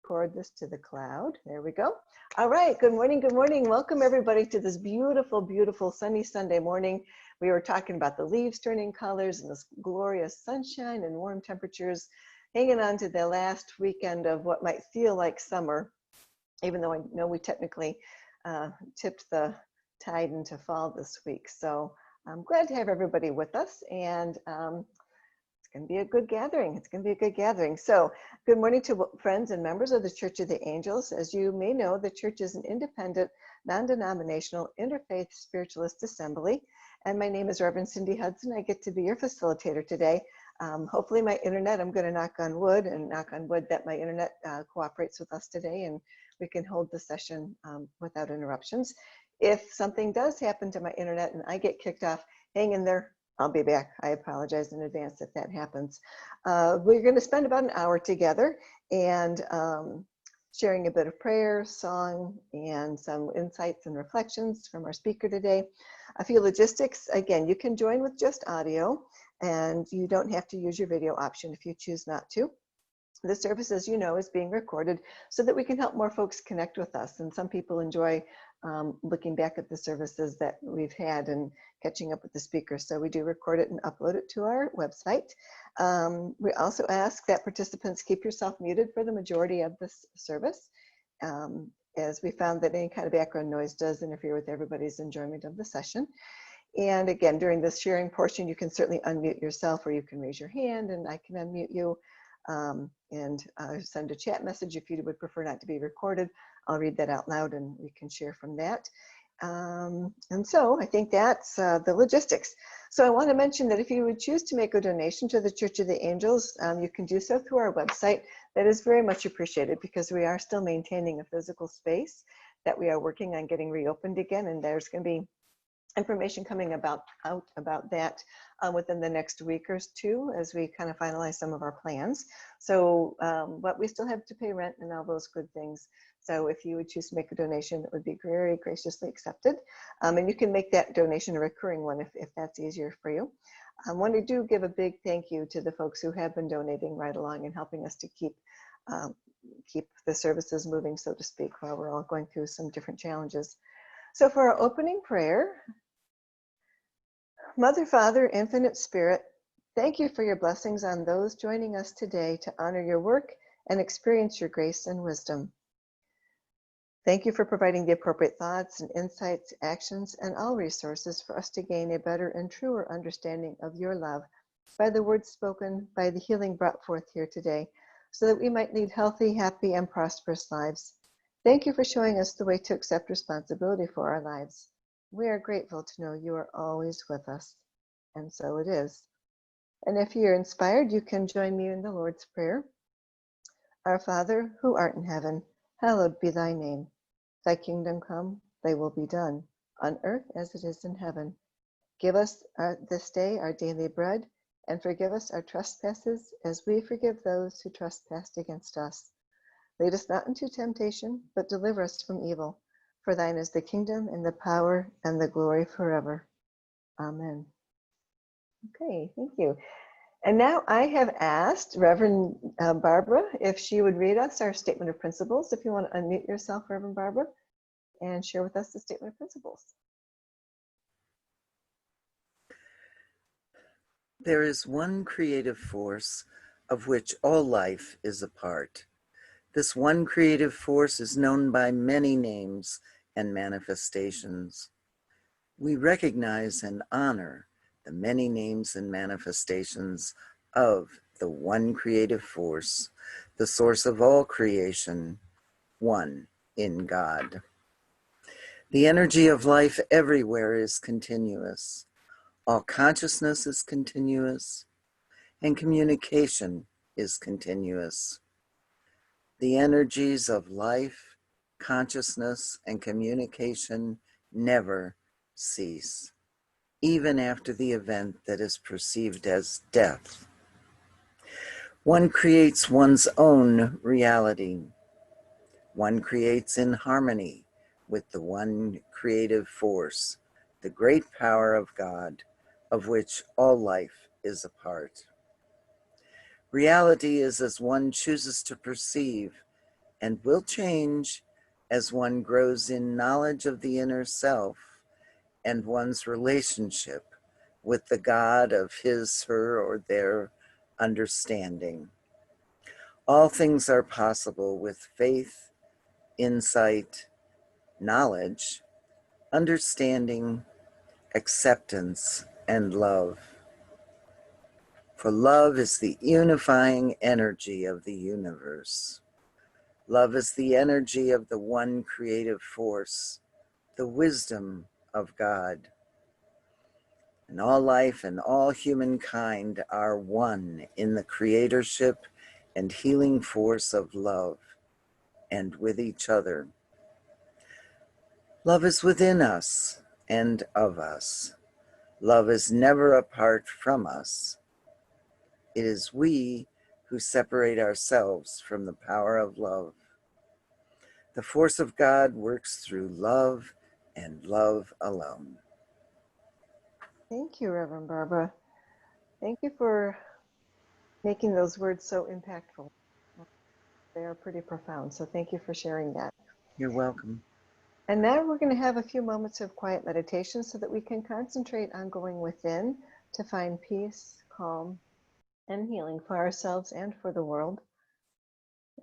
record this to the cloud. There we go. All right, good morning, good morning. Welcome everybody to this beautiful, beautiful sunny Sunday morning. We were talking about the leaves turning colors and this glorious sunshine and warm temperatures, hanging on to the last weekend of what might feel like summer, even though I know we technically tipped the tide into fall this week. So I'm glad to have everybody with us, and it's going to be a good gathering. It's going to be a good gathering. So good morning to friends and members of the Church of the Angels. As you may know, the church is an independent, non-denominational, interfaith spiritualist assembly. And my name is Reverend Cindy Hudson. I get to be your facilitator today. Hopefully my internet, I'm going to knock on wood that my internet cooperates with us today and we can hold the session without interruptions. If something does happen to my internet and I get kicked off, hang in there. I'll be back. I apologize in advance if that happens. We're going to spend about an hour together and sharing a bit of prayer, song, and some insights and reflections from our speaker today. A few logistics. Again, you can join with just audio and you don't have to use your video option if you choose not to. The service, as you know, is being recorded so that we can help more folks connect with us. And some people enjoy looking back at the services that we've had and catching up with the speakers. So we do record it and upload it to our website. We also ask that participants keep yourself muted for the majority of this service, as we found that any kind of background noise does interfere with everybody's enjoyment of the session. And again, during this sharing portion, you can certainly unmute yourself or you can raise your hand and I can unmute you. And send a chat message if you would prefer not to be recorded. I'll read that out loud and we can share from that. And so I think that's the logistics. So I want to mention that if you would choose to make a donation to the Church of the Angels, you can do so through our website. That is very much appreciated because we are still maintaining a physical space that we are working on getting reopened again, and there's going to be information coming out about that within the next week or two as we kind of finalize some of our plans. So, but we still have to pay rent and all those good things. So if you would choose to make a donation, it would be very graciously accepted. And you can make that donation a recurring one if that's easier for you. I want to give a big thank you to the folks who have been donating right along and helping us to keep the services moving, so to speak, while we're all going through some different challenges. So for our opening prayer, Mother, Father, Infinite Spirit, thank you for your blessings on those joining us today to honor your work and experience your grace and wisdom. Thank you for providing the appropriate thoughts and insights, actions, and all resources for us to gain a better and truer understanding of your love by the words spoken, by the healing brought forth here today, so that we might lead healthy, happy, and prosperous lives. Thank you for showing us the way to accept responsibility for our lives. We are grateful to know you are always with us, and so it is. And if you're inspired, you can join me in the Lord's Prayer. Our Father, who art in heaven, hallowed be thy name. Thy kingdom come, thy will be done, on earth as it is in heaven. Give us this day our daily bread, and forgive us our trespasses as we forgive those who trespass against us. Lead us not into temptation, but deliver us from evil. For thine is the kingdom and the power and the glory forever. Amen. Okay, thank you. And now I have asked Reverend Barbara if she would read us our statement of principles. If you want to unmute yourself, Reverend Barbara, and share with us the statement of principles. There is one creative force of which all life is a part. This one creative force is known by many names and manifestations. We recognize and honor the many names and manifestations of the one creative force, the source of all creation, one in God. The energy of life everywhere is continuous. All consciousness is continuous, and communication is continuous. The energies of life, consciousness, and communication never cease, even after the event that is perceived as death. One creates one's own reality. One creates in harmony with the one creative force, the great power of God, of which all life is a part. Reality is as one chooses to perceive, and will change as one grows in knowledge of the inner self and one's relationship with the God of his, her, or their understanding. All things are possible with faith, insight, knowledge, understanding, acceptance, and love. For love is the unifying energy of the universe. Love is the energy of the one creative force, the wisdom of God. And all life and all humankind are one in the creatorship and healing force of love, and with each other. Love is within us and of us. Love is never apart from us. It is we who separate ourselves from the power of love. The force of God works through love and love alone. Thank you, Reverend Barbara. Thank you for making those words so impactful. They are pretty profound, so thank you for sharing that. You're welcome. And now we're going to have a few moments of quiet meditation so that we can concentrate on going within to find peace, calm, and healing for ourselves and for the world.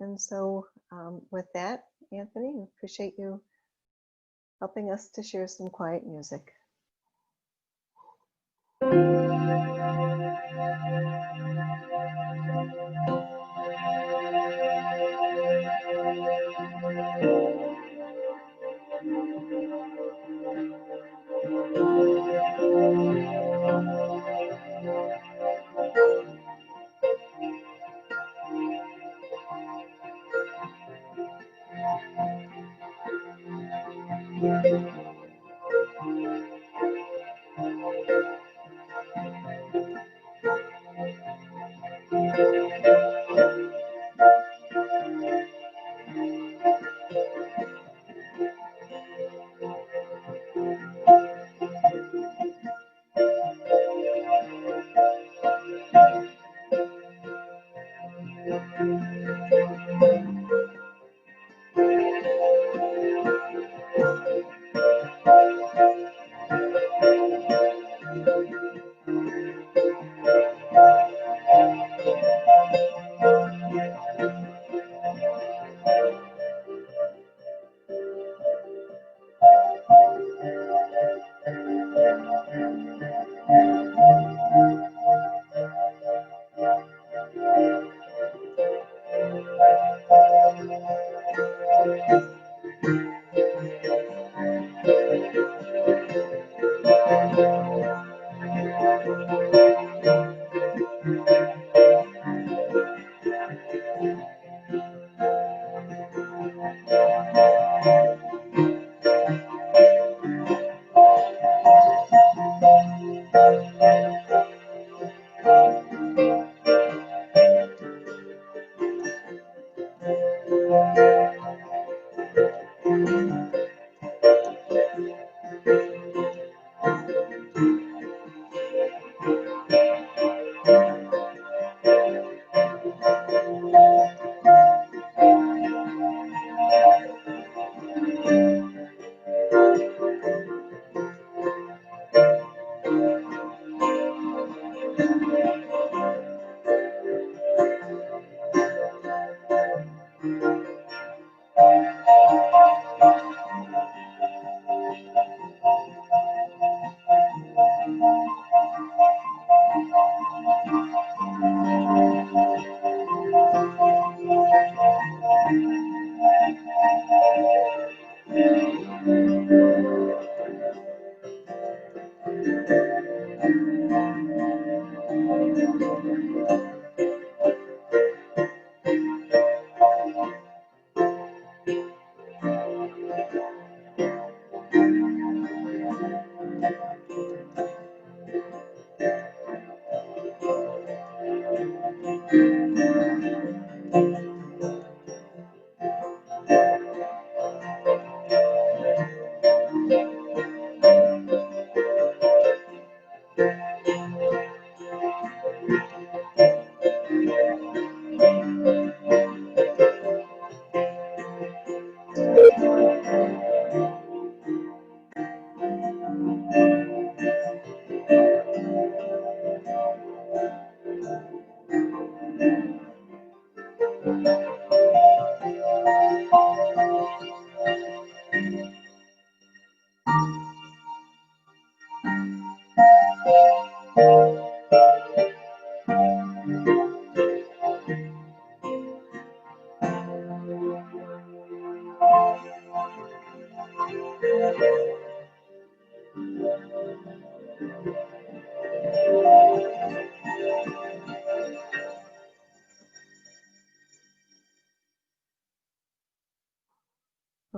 And so with that, Anthony, I appreciate you helping us to share some quiet music.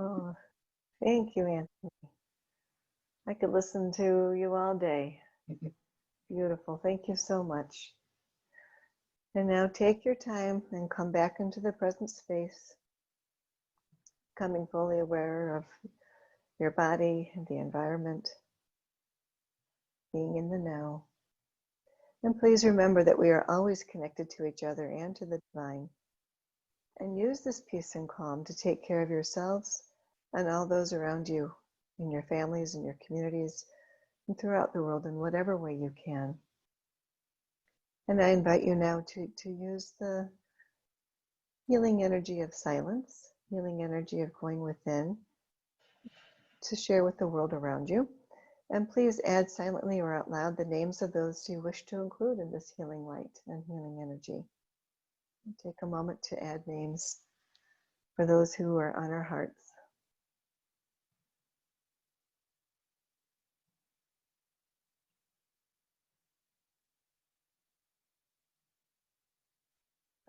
Oh, thank you, Anthony. I could listen to you all day. Beautiful. Thank you so much. And now take your time and come back into the present space, becoming fully aware of your body and the environment, being in the now. And please remember that we are always connected to each other and to the divine. And use this peace and calm to take care of yourselves and all those around you, in your families, in your communities, and throughout the world in whatever way you can. And I invite you now to use the healing energy of silence, healing energy of going within, to share with the world around you. And please add silently or out loud the names of those you wish to include in this healing light and healing energy. Take a moment to add names for those who are on our hearts.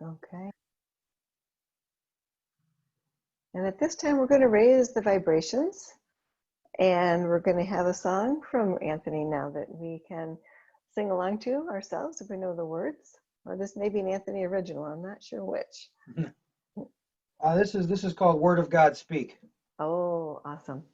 Okay. And at this time, we're going to raise the vibrations, and we're going to have a song from Anthony now that we can sing along to ourselves if we know the words. Or this may be an Anthony original, I'm not sure which. This is called Word of God Speak. Oh, awesome.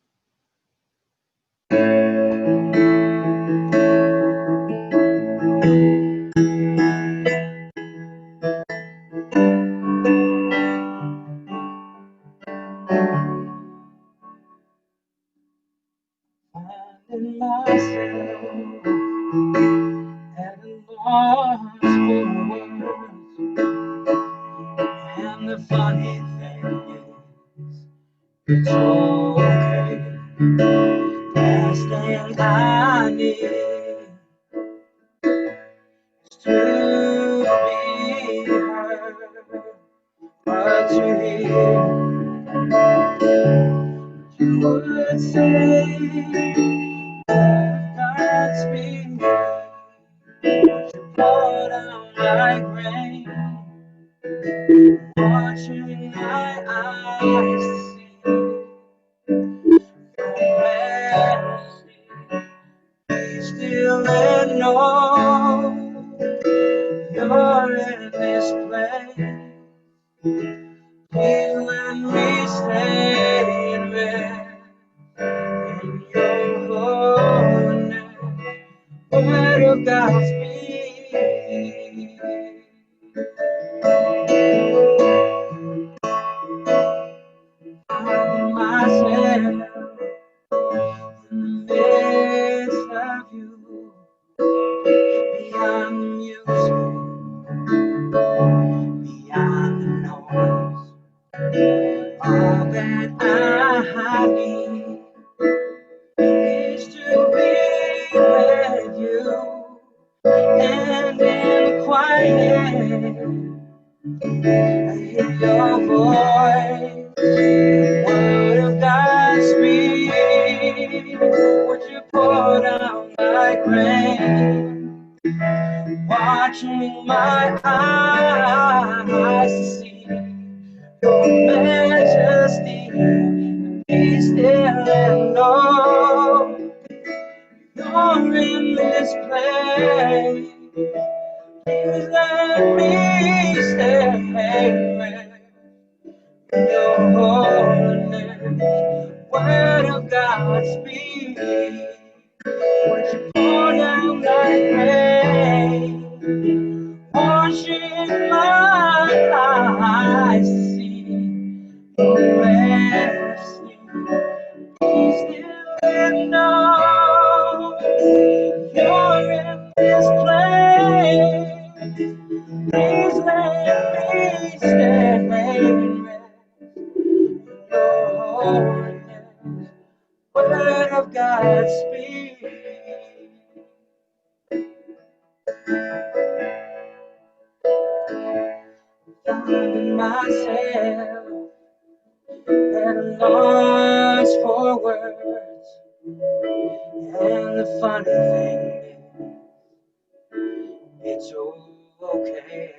Finding myself at a loss for words, and the funny thing is, it's okay. Last thing I need is to be heard, but to hear you would say, God's speak, would you pour down like rain, watching my eyes to see your mercy. Be still and know you're in this place. Please let me stay and rest in your holiness. Word of God speak. Finding myself in the midst of you, beyond the music, beyond the noise. All that I need is to be with you, and in the quiet I hear your voice. Word of God speak. Would you pour down like rain, watching my eyes to see your majesty. Be still and know you're in this place. Please let me stay with your holiness. Word of God speak. Would you pour down like rain, washing my eyes to see your mercy. Be still and know you're in this place. Please let me stay and rest in your holiness. Word of God speak. Finding myself at a loss for words, And the funny thing is, it's okay.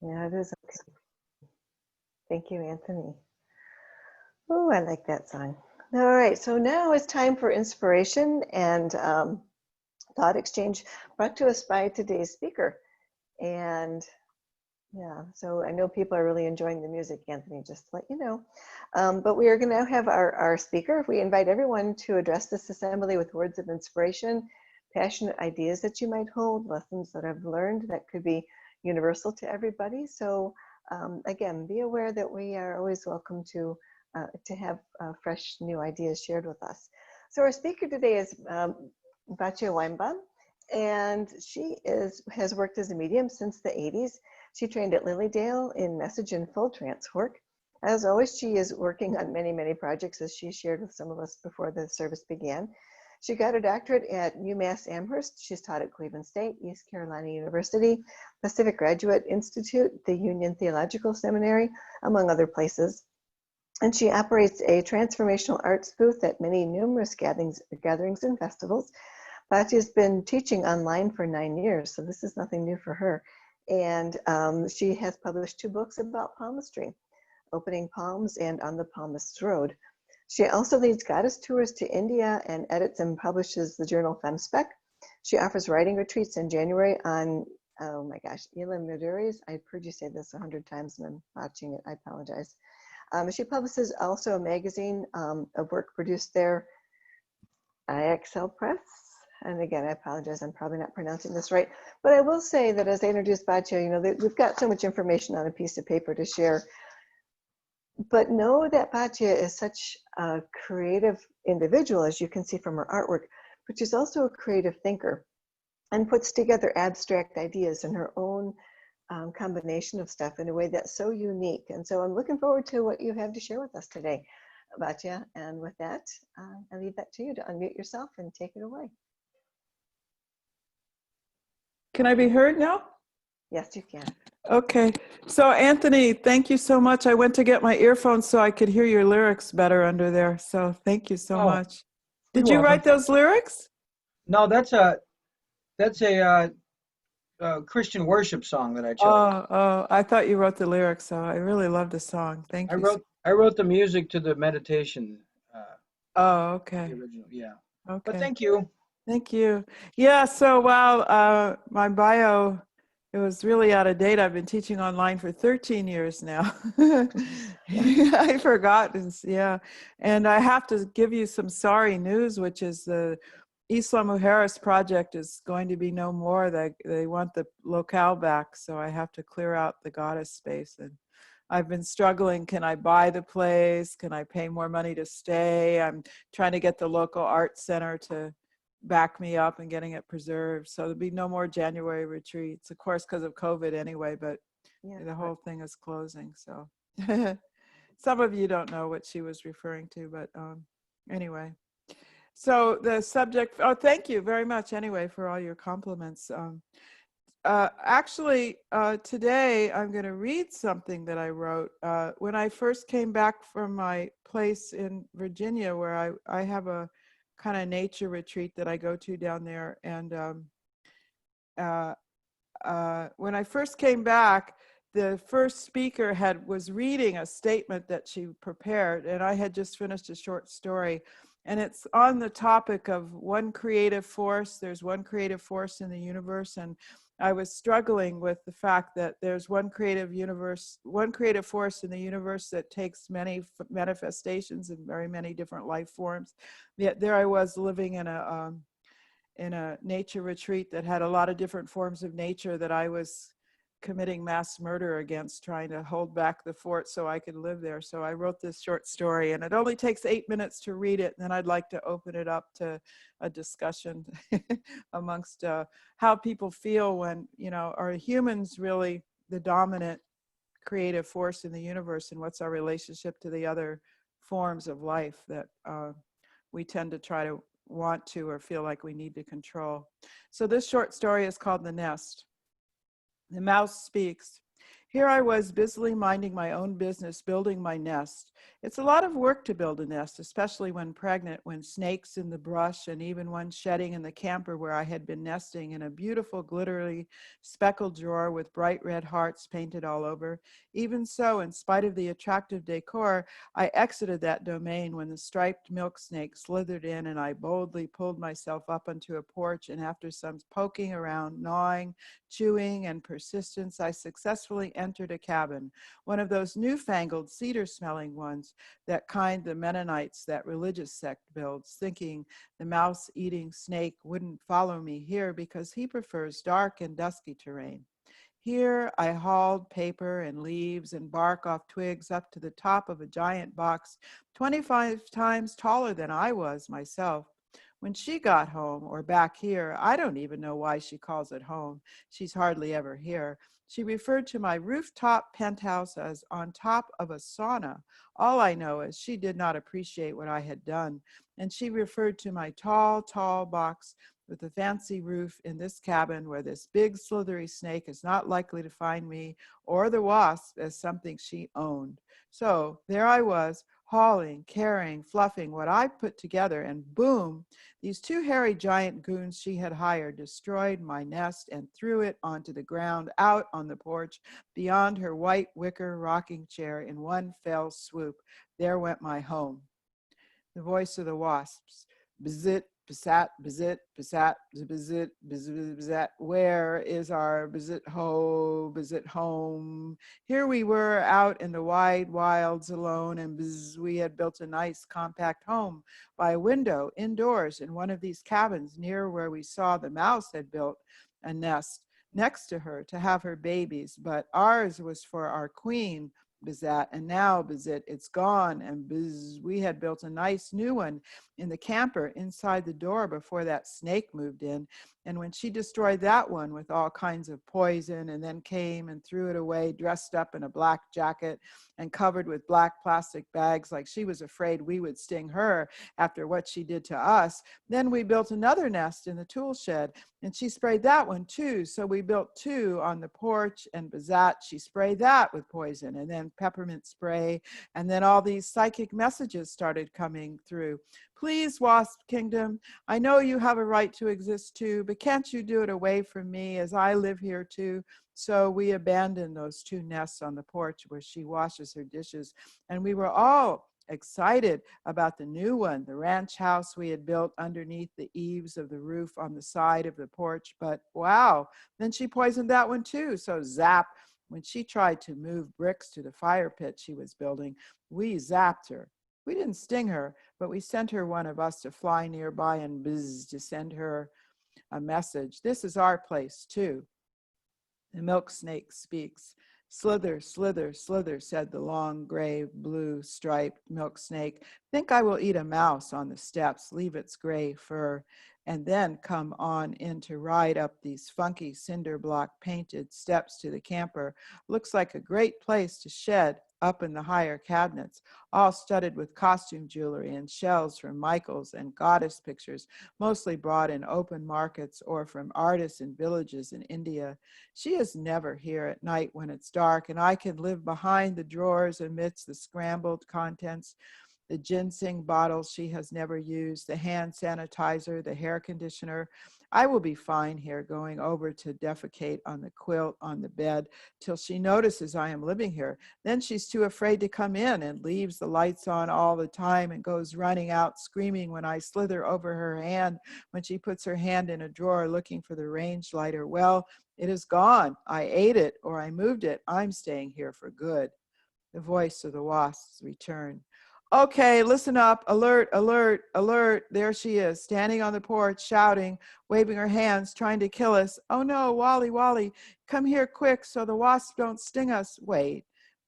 Yeah, it is okay. Thank you, Anthony. Oh, I like that song. All right, so now it's time for inspiration and thought exchange brought to us by today's speaker. And yeah, so I know people are really enjoying the music, Anthony, just to let you know. But we are going to now have our speaker. We invite everyone to address this assembly with words of inspiration, passionate ideas that you might hold, lessons that I've learned that could be universal to everybody. So again, be aware that we are always welcome to have fresh new ideas shared with us. So our speaker today is Batya Weinbaum, and she has worked as a medium since the 80s. She trained at Lilydale in message and full trance work. As always, she is working on many, many projects, as she shared with some of us before the service began. She got her doctorate at UMass Amherst. She's taught at Cleveland State, East Carolina University, Pacific Graduate Institute, the Union Theological Seminary, among other places. And she operates a transformational arts booth at many numerous gatherings and festivals. Batya's been teaching online for 9 years, so this is nothing new for her. And she has published 2 books about palmistry, Opening Palms and On the Palmist's Road. She also leads goddess tours to India and edits and publishes the journal FemSpec. She offers writing retreats in January on, oh my gosh, Elam Naduri's. I've heard you say this 100 times and I'm botching it, I apologize. She publishes also a magazine of work produced there, IXL Press. And again, I apologize, I'm probably not pronouncing this right. But I will say that as I introduced Batya, you know, we've got so much information on a piece of paper to share. But know that Batya is such a creative individual, as you can see from her artwork, but she's also a creative thinker and puts together abstract ideas in her own combination of stuff in a way that's so unique. And so I'm looking forward to what you have to share with us today, Batya. And with that, I leave that to you to unmute yourself and take it away. Can I be heard now? Yes, you can. Okay. So Anthony, thank you so much. I went to get my earphones so I could hear your lyrics better under there. So thank you so much. Did you write those lyrics? No, that's a Christian worship song that I chose. Oh, I thought you wrote the lyrics. So I really love the song. Thank you. I wrote the music to the meditation. Oh, okay. The original, yeah. Okay. But thank you. Thank you. Yeah, so while my bio, it was really out of date. I've been teaching online for 13 years now. I forgot, yeah. And I have to give you some sorry news, which is the Isla Mujeres project is going to be no more. They want the locale back, so I have to clear out the goddess space. And I've been struggling. Can I buy the place? Can I pay more money to stay? I'm trying to get the local art center to back me up and getting it preserved. So there'll be no more January retreats, of course, because of COVID anyway, but yeah, the whole thing is closing. So some of you don't know what she was referring to, but anyway. So the subject, oh, thank you very much anyway for all your compliments. Actually, today I'm going to read something that I wrote. When I first came back from my place in Virginia, where I have a kind of nature retreat that I go to down there. And when I first came back, the first speaker was reading a statement that she prepared, and I had just finished a short story. And it's on the topic of one creative force. There's one creative force in the universe. And I was struggling with the fact that there's one creative force in the universe that takes many manifestations in very many different life forms. Yet there I was living in a nature retreat that had a lot of different forms of nature that I was committing mass murder against, trying to hold back the fort so I could live there. So I wrote this short story, and it only takes 8 minutes to read it. And then I'd like to open it up to a discussion amongst how people feel when, are humans really the dominant creative force in the universe, and what's our relationship to the other forms of life that we tend to try to want to or feel like we need to control. So this short story is called The Nest. The mouse speaks. Here I was busily minding my own business, building my nest. It's a lot of work to build a nest, especially when pregnant, when snakes in the brush, and even one shedding in the camper where I had been nesting in a beautiful, glittery, speckled drawer with bright red hearts painted all over. Even so, in spite of the attractive decor, I exited that domain when the striped milk snake slithered in, and I boldly pulled myself up onto a porch, and after some poking around, gnawing, chewing, and persistence, I successfully entered a cabin, one of those newfangled cedar-smelling ones, that kind the Mennonites, that religious sect, builds, thinking the mouse-eating snake wouldn't follow me here because he prefers dark and dusky terrain. Here I hauled paper and leaves and bark off twigs up to the top of a giant box 25 times taller than I was myself. When she got home, or back here, I don't even know why she calls it home. She's hardly ever here. She referred to my rooftop penthouse as on top of a sauna. All I know is she did not appreciate what I had done, and she referred to my tall, tall box with a fancy roof in this cabin where this big slithery snake is not likely to find me or the wasp as something she owned. So there I was, hauling, carrying, fluffing what I put together, and boom, these two hairy giant goons she had hired destroyed my nest and threw it onto the ground out on the porch beyond her white wicker rocking chair in one fell swoop. There went my home. The voice of the wasps. Bzit, bzat, bzit, bzat, bzit, bzit, bzat. Where is our bzit ho, bzit home? Here we were out in the wide wilds alone, and we had built a nice compact home by a window indoors in one of these cabins near where we saw the mouse had built a nest next to her to have her babies, but ours was for our queen, Bizat, and now Bizit, it's gone, and we had built a nice new one in the camper inside the door before that snake moved in. And when she destroyed that one with all kinds of poison and then came and threw it away dressed up in a black jacket and covered with black plastic bags like she was afraid we would sting her after what she did to us, then we built another nest in the tool shed, and she sprayed that one too. So we built two on the porch, and Bazat, she sprayed that with poison, and then peppermint spray, and then all these psychic messages started coming through. Please, Wasp Kingdom, I know you have a right to exist too, but can't you do it away from me as I live here too? So we abandoned those two nests on the porch where she washes her dishes, and we were all excited about the new one, the ranch house we had built underneath the eaves of the roof on the side of the porch. But wow, then she poisoned that one too. So zap, when she tried to move bricks to the fire pit she was building, we zapped her. We didn't sting her, but we sent her one of us to fly nearby and buzz to send her a message. This is our place too. The milk snake speaks. Slither, slither, slither, said the long gray blue striped milk snake. Think I will eat a mouse on the steps, leave its gray fur, and then come on in to ride up these funky cinder block painted steps to the camper. Looks like a great place to shed up in the higher cabinets, all studded with costume jewelry and shells from Michael's and goddess pictures, mostly bought in open markets or from artists in villages in India. She is never here at night when it's dark, and I can live behind the drawers amidst the scrambled contents, the ginseng bottles she has never used, the hand sanitizer, the hair conditioner. I will be fine here, going over to defecate on the quilt on the bed till she notices I am living here. Then she's too afraid to come in and leaves the lights on all the time and goes running out screaming when I slither over her hand when she puts her hand in a drawer looking for the range lighter. Well, it is gone. I ate it or I moved it. I'm staying here for good. The voice of the wasps returned. Okay, listen up, alert, alert, alert. There she is, standing on the porch, shouting, waving her hands, trying to kill us. Oh no, Wally, Wally, come here quick so the wasps don't sting us. Wait,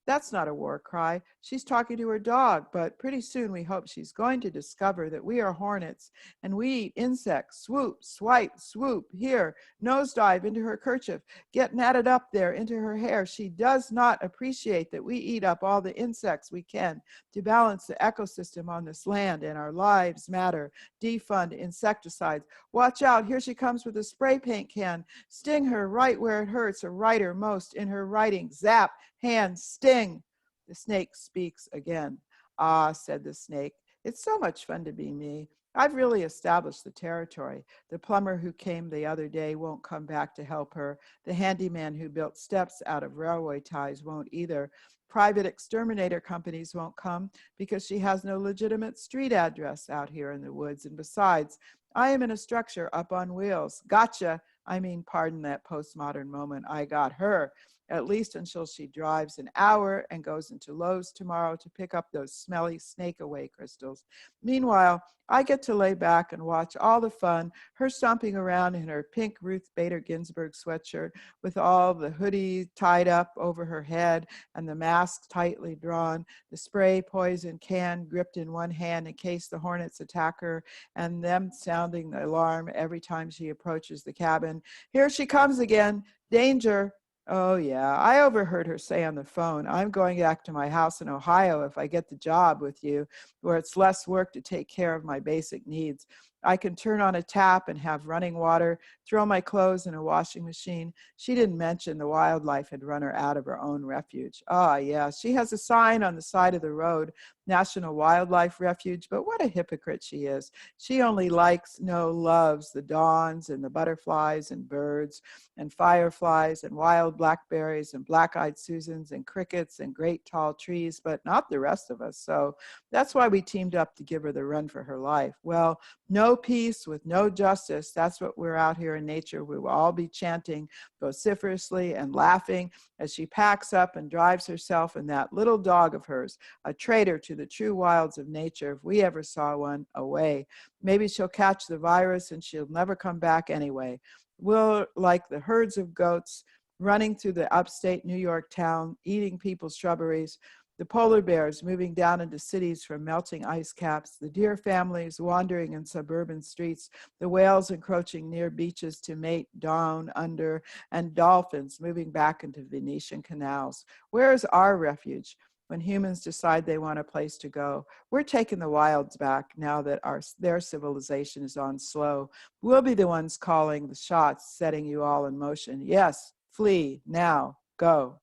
That's not a war cry. She's talking to her dog, but pretty soon we hope she's going to discover that we are hornets and we eat insects. Swoop, swipe, swoop, here, nosedive into her kerchief, get matted up there into her hair. She does not appreciate that we eat up all the insects we can to balance the ecosystem on this land, and our lives matter. Defund insecticides. Watch out, here she comes with a spray paint can. Sting her right where it hurts, a writer most in her writing. Zap, hand, sting. The snake speaks again. Ah, said the snake, it's so much fun to be me. I've really established the territory. The plumber who came the other day won't come back to help her. The handyman who built steps out of railway ties won't either. Private exterminator companies won't come because she has no legitimate street address out here in the woods. And besides, I am in a structure up on wheels. Gotcha. I mean, pardon that postmodern moment. I got her, at least until she drives an hour and goes into Lowe's tomorrow to pick up those smelly snake away crystals. Meanwhile, I get to lay back and watch all the fun, her stomping around in her pink Ruth Bader Ginsburg sweatshirt with all the hoodie tied up over her head and the mask tightly drawn, the spray poison can gripped in one hand in case the hornets attack her, and them sounding the alarm every time she approaches the cabin. Here she comes again, danger. Oh, yeah, I overheard her say on the phone, I'm going back to my house in Ohio if I get the job with you, where it's less work to take care of my basic needs. I can turn on a tap and have running water, throw my clothes in a washing machine. She didn't mention the wildlife had run her out of her own refuge. Ah, yeah, she has a sign on the side of the road, National Wildlife Refuge, but what a hypocrite she is. She only likes, no, loves the dawns and the butterflies and birds and fireflies and wild blackberries and black-eyed Susans and crickets and great tall trees, but not the rest of us. So that's why we teamed up to give her the run for her life. Well, no peace with no justice. That's what we're out here in nature. We will all be chanting vociferously and laughing as she packs up and drives herself and that little dog of hers, a traitor to the true wilds of nature, if we ever saw one, away. Maybe she'll catch the virus and she'll never come back anyway. We're like the herds of goats running through the upstate New York town, eating people's shrubberies, the polar bears moving down into cities from melting ice caps, the deer families wandering in suburban streets, the whales encroaching near beaches to mate down under, and dolphins moving back into Venetian canals. Where is our refuge when humans decide they want a place to go? We're taking the wilds back now that their civilization is on slow. We'll be the ones calling the shots, setting you all in motion. Yes, flee, now, go.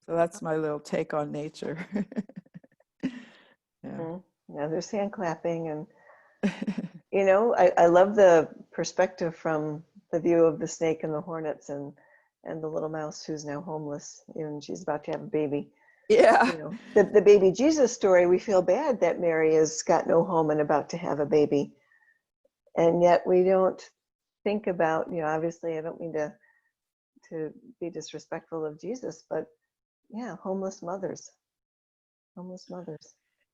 So that's my little take on nature. Yeah. Yeah, there's hand clapping, and you know, I love the perspective from the view of the snake and the hornets and the little mouse who's now homeless and she's about to have a baby. Yeah. You know, the baby Jesus story, we feel bad that Mary has got no home and about to have a baby. And yet we don't think about, you know, obviously I don't mean to be disrespectful of Jesus, but yeah, homeless mothers.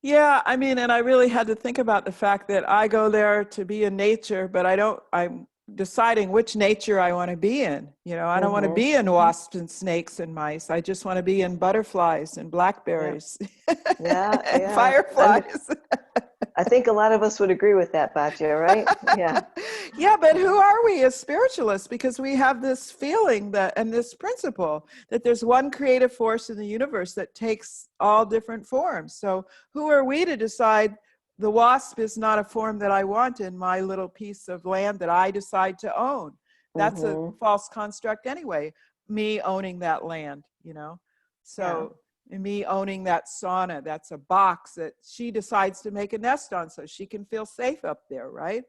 Yeah, I mean, and I really had to think about the fact that I go there to be in nature, but I'm deciding which nature I want to be in. You know, I don't want to be in wasps and snakes and mice. I just want to be in butterflies and blackberries Yeah, and yeah. fireflies. I think a lot of us would agree with that, Batya, right? Yeah. Yeah, but who are we as spiritualists? Because we have this feeling that, and this principle that there's one creative force in the universe that takes all different forms. So who are we to decide the wasp is not a form that I want in my little piece of land that I decide to own? That's a false construct anyway, me owning that land, you know? So me owning that sauna, that's a box that she decides to make a nest on so she can feel safe up there, right?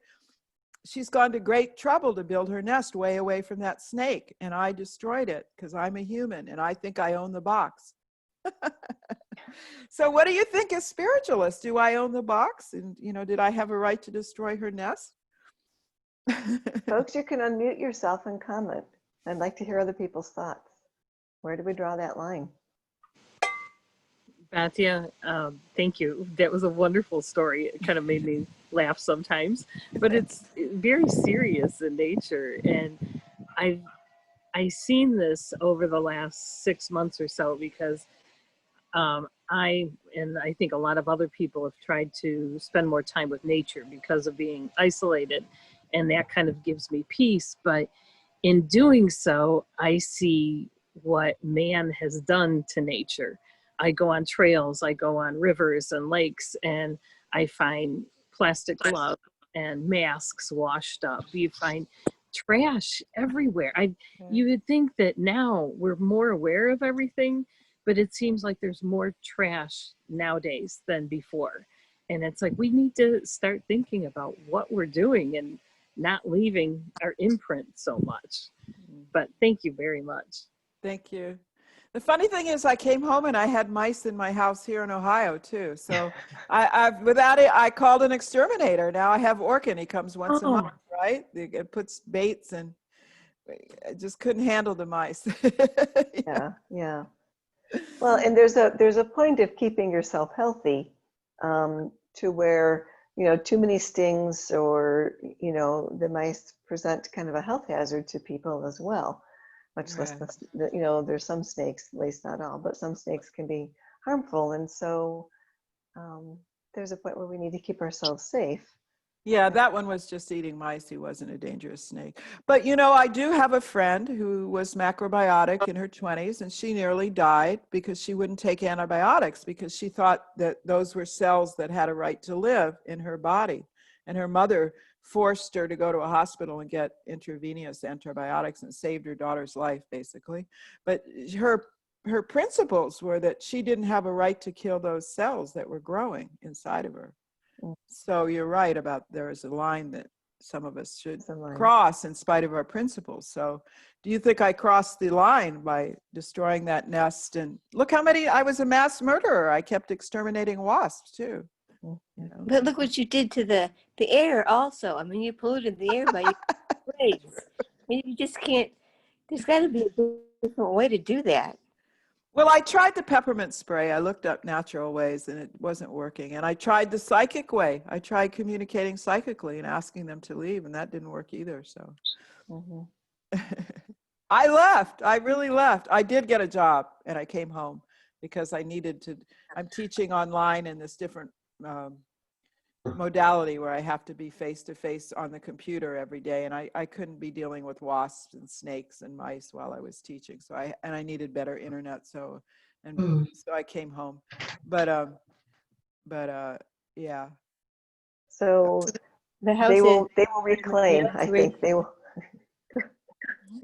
She's gone to great trouble to build her nest way away from that snake, and I destroyed it because I'm a human and I think I own the box. So what do you think as spiritualist? Do I own the box? And, you know, did I have a right to destroy her nest? Folks, you can unmute yourself and comment. I'd like to hear other people's thoughts. Where do we draw that line? Batya, thank you. That was a wonderful story. It kind of made me laugh sometimes, but it's very serious in nature. And I I seen this over the last 6 months or so because I think a lot of other people have tried to spend more time with nature because of being isolated, and that kind of gives me peace. But in doing so, I see what man has done to nature. I go on trails, I go on rivers and lakes, and I find plastic gloves and masks washed up. You find trash everywhere. You would think that now we're more aware of everything, but it seems like there's more trash nowadays than before. And it's like we need to start thinking about what we're doing and not leaving our imprint so much. But thank you very much. Thank you. The funny thing is I came home and I had mice in my house here in Ohio too. So without it, I called an exterminator. Now I have Orkin. He comes once a month, right? It puts baits, and I just couldn't handle the mice. Yeah. Well, and there's a point of keeping yourself healthy, to where, too many stings, or, the mice present kind of a health hazard to people as well. Much less, there's some snakes, at least not all, but some snakes can be harmful. And so there's a point where we need to keep ourselves safe. Yeah, that one was just eating mice. He wasn't a dangerous snake. But, I do have a friend who was macrobiotic in her 20s, and she nearly died because she wouldn't take antibiotics because she thought that those were cells that had a right to live in her body. And her mother forced her to go to a hospital and get intravenous antibiotics and saved her daughter's life, basically. But her principles were that she didn't have a right to kill those cells that were growing inside of her. So you're right about there is a line that some of us should cross in spite of our principles. So do you think I crossed the line by destroying that nest? And look how many, I was a mass murderer. I kept exterminating wasps too. But look what you did to the air also. I mean, you polluted the air by your grades. You just can't, there's got to be a different way to do that. Well, I tried the peppermint spray. I looked up natural ways and it wasn't working. And I tried the psychic way. I tried communicating psychically and asking them to leave, and that didn't work either. So I left. I really left. I did get a job and I came home because I needed to. I'm teaching online in this different modality where I have to be face-to-face on the computer every day, and I couldn't be dealing with wasps and snakes and mice while I was teaching. So I needed better internet. So I came home, but yeah. So the house they will reclaim. I think they will.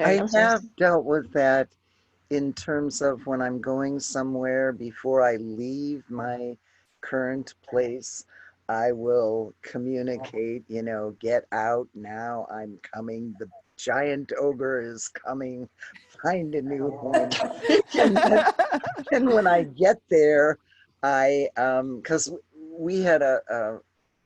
I have dealt with that in terms of when I'm going somewhere, before I leave my current place, I will communicate, get out now, I'm coming, the giant ogre is coming, find a new home. and when I get there, because we had a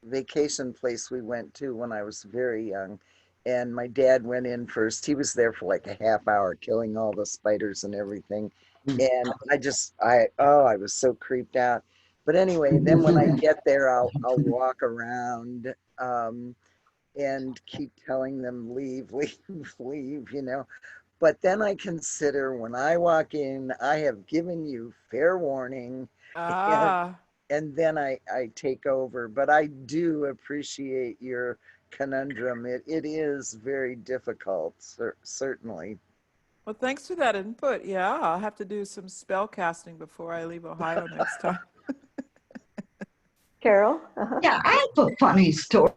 vacation place we went to when I was very young, and my dad went in first. He was there for like a half hour killing all the spiders and everything. And I was so creeped out. But anyway, then when I get there, I'll walk around and keep telling them, leave, leave, But then I consider when I walk in, I have given you fair warning. And then I take over. But I do appreciate your conundrum. It is very difficult, certainly. Well, thanks for that input. Yeah, I'll have to do some spell casting before I leave Ohio next time. Carol? Yeah, I have a funny story.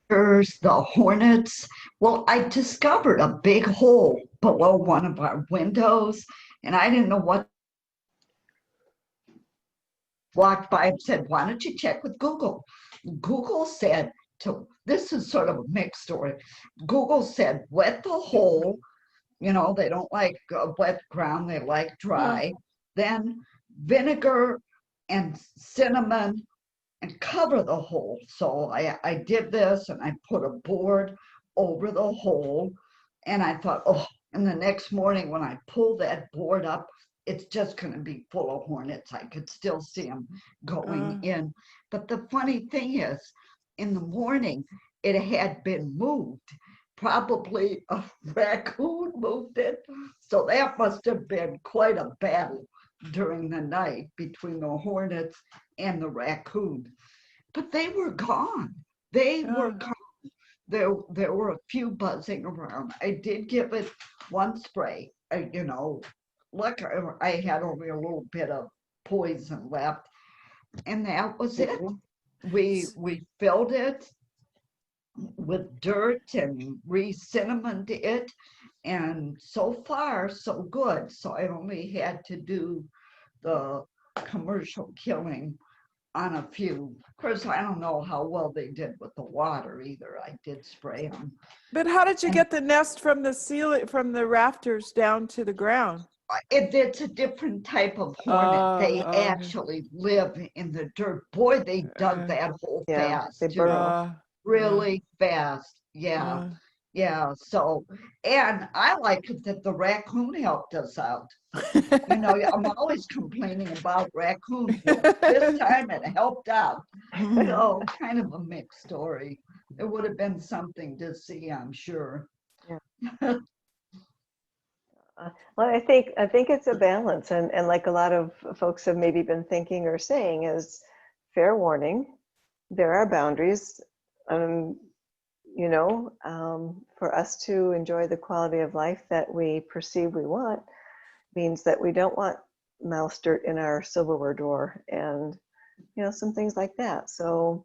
There's the hornets. Well, I discovered a big hole below one of our windows, and I didn't know what. Walked by and said, why don't you check with Google? Google said, this is sort of a mixed story. Google said, wet the hole. They don't like wet ground, they like dry. Then vinegar and cinnamon and cover the hole. So I did this, and I put a board over the hole, and I thought, and the next morning when I pulled that board up, it's just going to be full of hornets. I could still see them going in. But the funny thing is, in the morning, it had been moved probably a raccoon moved it. So that must have been quite a battle during the night between the hornets and the raccoon. But they were gone. They were gone. There were a few buzzing around. I did give it one spray. Look, I had only a little bit of poison left, and that was it. We filled it with dirt and re-cinnamoned it, and so far so good. So I only had to do the commercial killing on a few. Of course, I don't know how well they did with the water either. I did spray them. But how did you get the nest from the ceiling, from the rafters down to the ground? It's a different type of hornet. They actually live in the dirt. Boy, they dug that hole fast. They burrow. Really fast. Yeah. Yeah. So, and I like it that the raccoon helped us out. I'm always complaining about raccoons. Well, this time it helped out. So, kind of a mixed story. It would have been something to see, I'm sure. Yeah. Well, I think it's a balance, and like a lot of folks have maybe been thinking or saying, is fair warning. There are boundaries, for us to enjoy the quality of life that we perceive we want, means that we don't want mouse dirt in our silverware drawer, and some things like that. So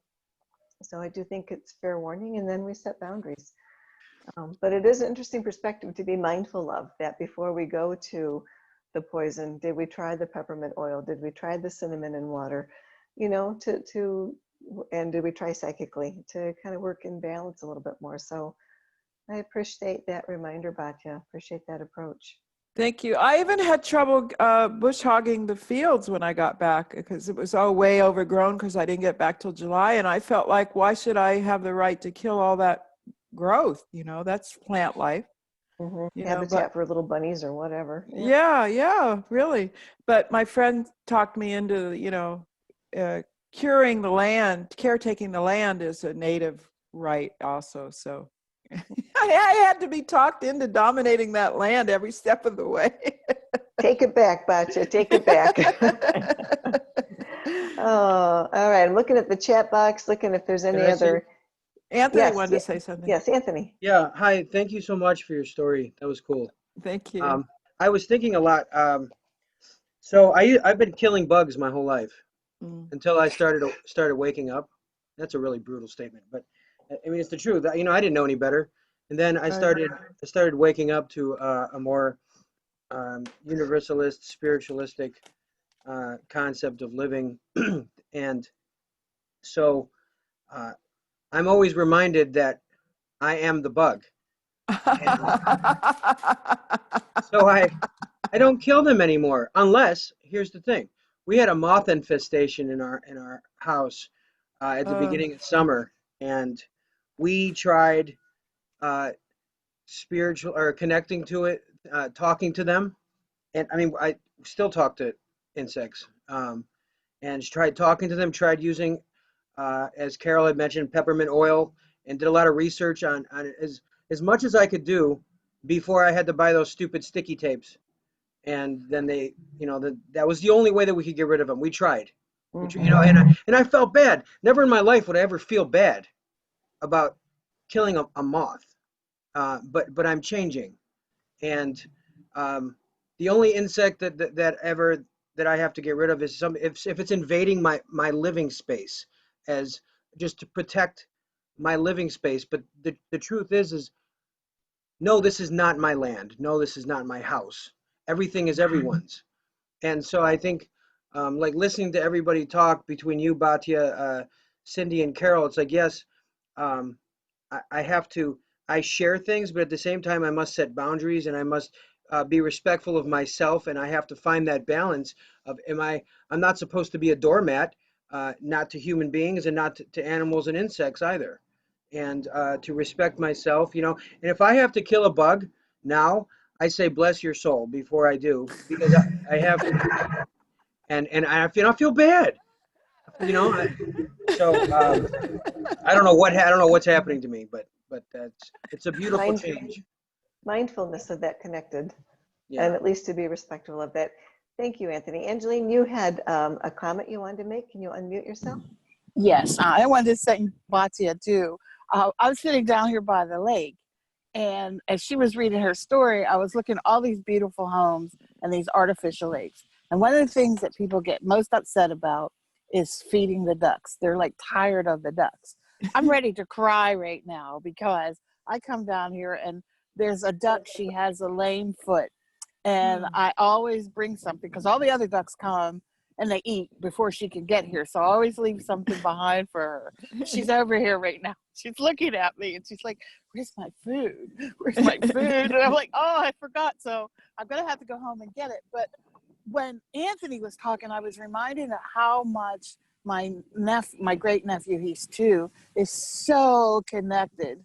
I do think it's fair warning, and then we set boundaries. But it is an interesting perspective to be mindful of, that before we go to the poison, did we try the peppermint oil? Did we try the cinnamon and water? And did we try psychically to kind of work in balance a little bit more? So I appreciate that reminder, Batya. Appreciate that approach. Thank you. I even had trouble bush hogging the fields when I got back, because it was all way overgrown because I didn't get back till July. And I felt like, why should I have the right to kill all that growth? That's plant life. Habitat for little bunnies or whatever. Yeah, really. But my friend talked me into, curing the land, caretaking the land is a native right also. So I had to be talked into dominating that land every step of the way. Take it back, Batya. Take it back. Oh, all right. I'm looking at the chat box, looking if there's any other. Anthony wanted to say something. Yes, Anthony. Yeah. Hi. Thank you so much for your story. That was cool. Thank you. I was thinking a lot. So I've been killing bugs my whole life until I started waking up. That's a really brutal statement, but I mean it's the truth. I didn't know any better, and then I started waking up to a more universalist, spiritualistic concept of living, and so I'm always reminded that I am the bug. So I don't kill them anymore, unless, here's the thing, we had a moth infestation in our house at the beginning of summer, and we tried spiritual or connecting to it, talking to them, and I mean I still talk to insects, and tried talking to them, tried using, as Carol had mentioned, peppermint oil, and did a lot of research on it as much as I could do before I had to buy those stupid sticky tapes. And then they, that was the only way that we could get rid of them. We tried, and I felt bad. Never in my life would I ever feel bad about killing a moth. But I'm changing, and the only insect that I have to get rid of is if it's invading my living space, as just to protect my living space. But the truth is no, this is not my land. No, this is not my house. Everything is everyone's. And so I think, like listening to everybody talk between you, Batya, Cindy, and Carol, it's like, yes, I share things, but at the same time, I must set boundaries, and I must be respectful of myself, and I have to find that balance of, I'm not supposed to be a doormat, not to human beings and not to animals and insects either. And to respect myself, and if I have to kill a bug now, I say bless your soul before I do, because I have to, and I feel bad, so I don't know what's happening to me, but but it's a beautiful Mind- change. Mindfulness of that connected, Yeah. and at least to be respectful of that. Thank you, Anthony. Angeline, you had a comment you wanted to make. Can you unmute yourself? Yes, I wanted to say Batya too. I was sitting down here by the lake, and as she was reading her story, I was looking at all these beautiful homes and these artificial lakes. And one of the things that people get most upset about is feeding the ducks. They're like tired of the ducks. I'm ready to cry right now because I come down here and there's a duck. She has a lame foot. And I always bring something because all the other ducks come and they eat before she can get here. So I always leave something behind for her. She's over here right now. She's looking at me and she's like, where's my food? Where's my food? And I'm like, oh, I forgot. So I'm going to have to go home and get it. But when Anthony was talking, I was reminded of how much my great nephew, he's 2, is so connected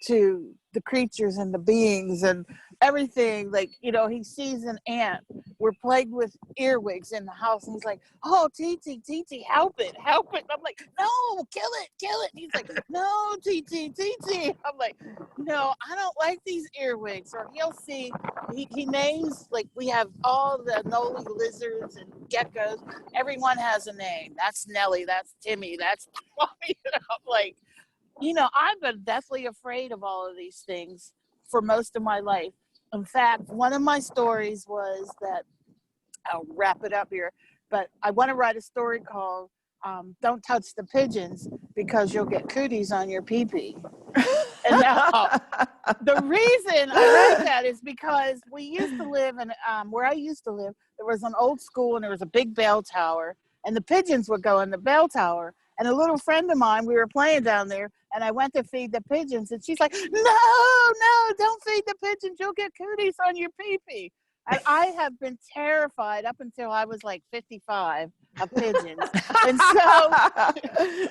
to the creatures and the beings and everything. Like, you know, he sees an ant. We're plagued with earwigs in the house, and he's like, oh, Titi, help it. And I'm like, no, kill it. And he's like, no, Titi. I'm like, no, I don't like these earwigs. Or he'll see, he names, like, we have all the Noli lizards and geckos. Everyone has a name. That's Nellie, that's Timmy, that's Tommy. And I'm like, you know, I've been deathly afraid of all of these things for most of my life. In fact, one of my stories was that, I'll wrap it up here, but I want to write a story called Don't Touch the Pigeons because you'll get cooties on your pee-pee. And now, the reason I write that is because we used to live in, where I used to live, there was an old school and there was a big bell tower, and the pigeons would go in the bell tower. And a little friend of mine, we were playing down there, and I went to feed the pigeons, and she's like, no, don't feed the pigeons. You'll get cooties on your pee-pee. And I have been terrified up until I was like 55 of pigeons. And so,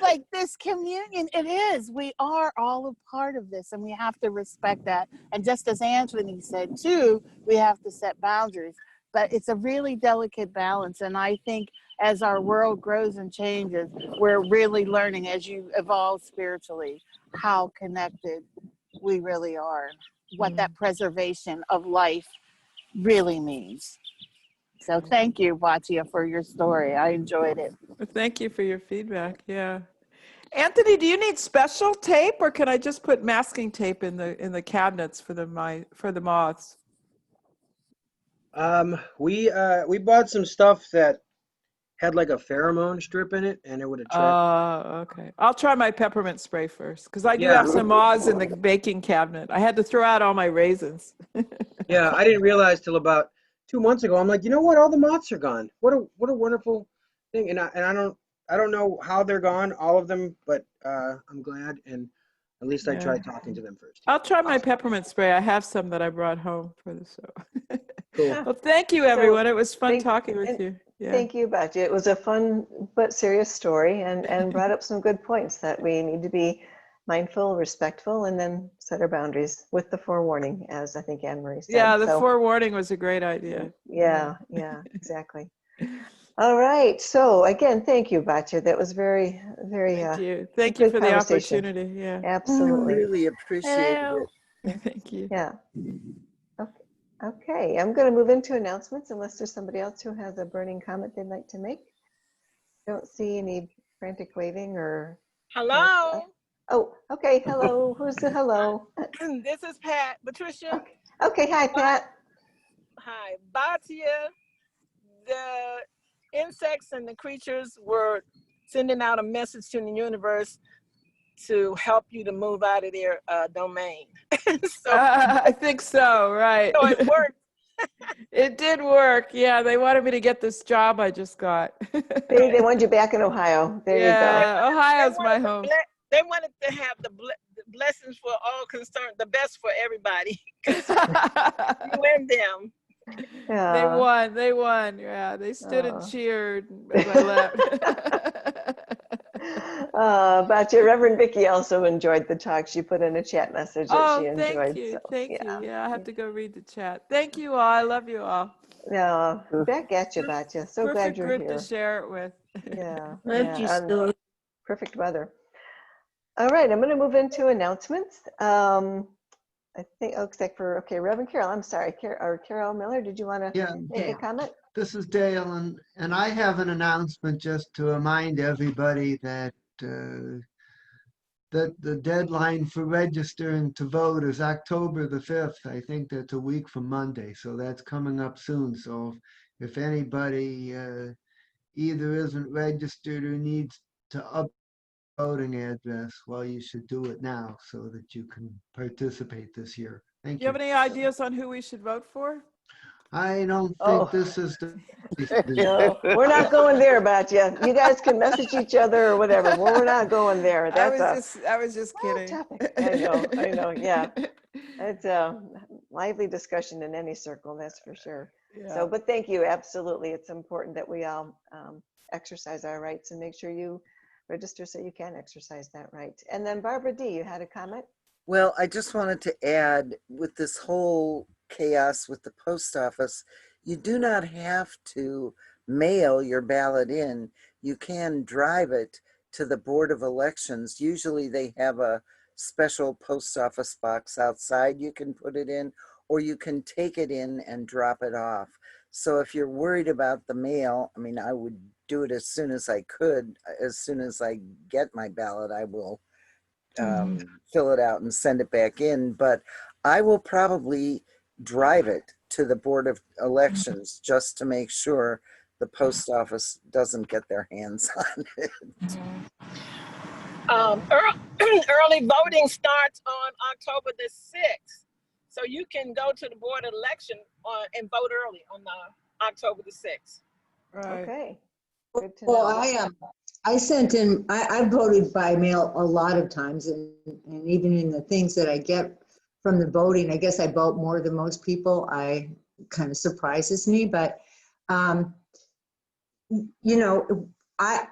like, this communion, it is. We are all a part of this, and we have to respect that. And just as Anthony said, too, we have to set boundaries. But it's a really delicate balance, and I think as our world grows and changes, we're really learning, as you evolve spiritually, how connected we really are, what that preservation of life really means. So thank you, Batya, for your story. I enjoyed it. Thank you for your feedback. Yeah. Anthony, do you need special tape, or can I just put masking tape in the cabinets for the moths? We bought some stuff that had like a pheromone strip in it, and it would attract. Okay. I'll try my peppermint spray first, because I do have some moths in the baking cabinet. I had to throw out all my raisins. Yeah, I didn't realize till about 2 months ago. I'm like, you know what? All the moths are gone. What a wonderful thing. And I don't know how they're gone, all of them, but I'm glad, and at least I tried talking to them first. I'll try my peppermint spray. I have some that I brought home for the show. Cool. Well, thank you, everyone. It was fun talking with you. Yeah. Thank you, Batya. It was a fun but serious story, and brought up some good points that we need to be mindful, respectful, and then set our boundaries with the forewarning, as I think Anne Marie said. Yeah, the forewarning was a great idea. Yeah, exactly. All right. So again, thank you, Batya. That was very, very. Thank you for the opportunity. Yeah. Absolutely. Really appreciated it. Thank you. Yeah. Okay. I'm going to move into announcements unless there's somebody else who has a burning comment they'd like to make. Don't see any frantic waving or. Hello. Oh, okay. Hello. Who's the hello? This is Pat. Patricia. Okay. Hi, Pat. Hi, Batya. The insects and the creatures were sending out a message to the universe to help you to move out of their domain. So I think so, right. so it worked. It did work. Yeah, they wanted me to get this job I just got. They wanted you back in Ohio. There you go. Ohio's my home. They wanted to have the blessings for all concerned, the best for everybody. You and them. Yeah. They won. Yeah, they stood and cheered as I left. Batya, Reverend Vicky also enjoyed the talk. She put in a chat message that she enjoyed. Thank you. Yeah, I have to go read the chat. Thank you all. I love you all. No, back at you, Batya. So glad you're here. Perfect group to share it with. Yeah. Loved you so. Perfect weather. All right, I'm going to move into announcements. I think, oh, except for, okay, Reverend Carol, I'm sorry, Carol Miller, did you want to Yeah, make a comment? this is Dale, and I have an announcement just to remind everybody that that the deadline for registering to vote is October the 5th. I think that's a week from Monday, so that's coming up soon. So if anybody either isn't registered or needs to up voting address, well, you should do it now so that you can participate this year. Thank Do you you. have any ideas on who we should vote for? I don't think Oh. this is the No, we're not going there, Batya. You guys can message each other or whatever. Well, we're not going there. I was just kidding. topic. I know, yeah. It's a lively discussion in any circle, that's for sure. Yeah. So, but thank you, absolutely. It's important that we all exercise our rights and make sure you register so you can exercise that right. And then Barbara D., you had a comment? Well, I just wanted to add, with this whole chaos with the post office, you do not have to mail your ballot in. You can drive it to the Board of Elections. Usually they have a special post office box outside you can put it in, or you can take it in and drop it off. So if you're worried about the mail, I mean, I would do it as soon as I could. As soon as I get my ballot, I will fill it out and send it back in. But I will probably drive it to the Board of Elections just to make sure the post office doesn't get their hands on it. Early voting starts on October the 6th. So you can go to the board election and vote early on October the 6th. Right. Okay, good to Well, know. I sent in, I voted by mail a lot of times, and even in the things that I get from the voting, I guess I vote more than most people. Kind of surprises me, but you know,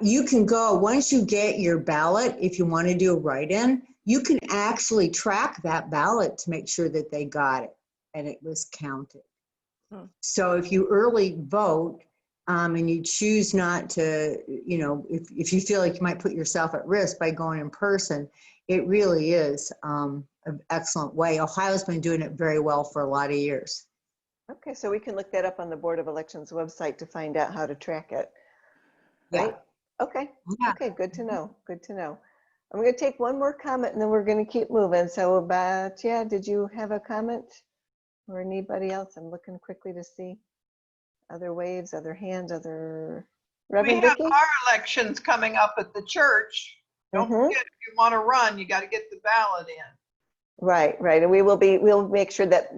you can go, once you get your ballot, if you want to do a write-in, you can actually track that ballot to make sure that they got it and it was counted. So if you early vote, and you choose not to, you know, if you feel like you might put yourself at risk by going in person, it really is an excellent way. Ohio's been doing it very well for a lot of years. Okay, so we can look that up on the Board of Elections website to find out how to track it, right? Yeah. Okay, Yeah. okay, good to know, good to know. I'm going to take one more comment and then we're going to keep moving. So Batya, did you have a comment or anybody else? I'm looking quickly to see other waves, other hands, other Reverend We have Vicki? our elections coming up at the church. Don't forget, if you want to run, you got to get the ballot in. Right, right. And we'll make sure that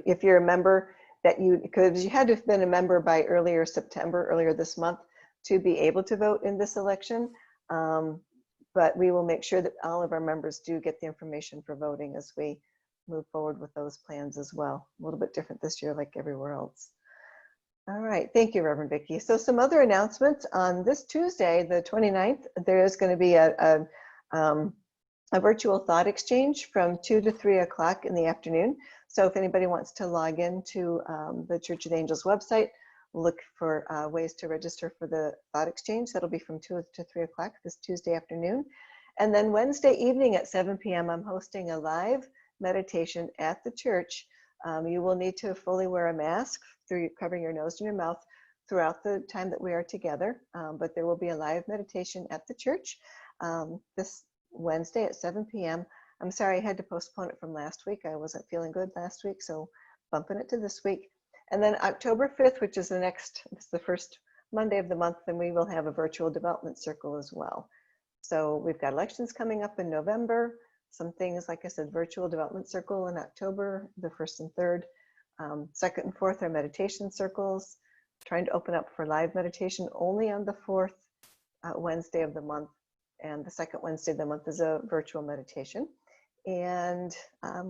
if you're a member, that because you had to have been a member by earlier this month to be able to vote in this election. But we will make sure that all of our members do get the information for voting as we move forward with those plans as well. A little bit different this year, like everywhere else. All right, thank you, Reverend Vicki. So some other announcements. On this Tuesday, the 29th, there is going to be a virtual thought exchange from 2 to 3 o'clock in the afternoon. So if anybody wants to log into the Church of the Angels website, look for ways to register for the thought exchange. That'll be from 2 to 3 o'clock this Tuesday afternoon. And then Wednesday evening at 7 p.m., I'm hosting a live meditation at the church. You will need to fully wear a mask covering your nose and your mouth throughout the time that we are together. But there will be a live meditation at the church this Wednesday at 7 p.m. I'm sorry I had to postpone it from last week. I wasn't feeling good last week, so bumping it to this week. And then October 5th, which is it's the first Monday of the month, then we will have a virtual development circle as well. So we've got elections coming up in November, some things, like I said, virtual development circle in October, the 1st and 3rd. 2nd and 4th are meditation circles, trying to open up for live meditation only on the 4th Wednesday of the month. And the 2nd Wednesday of the month is a virtual meditation. And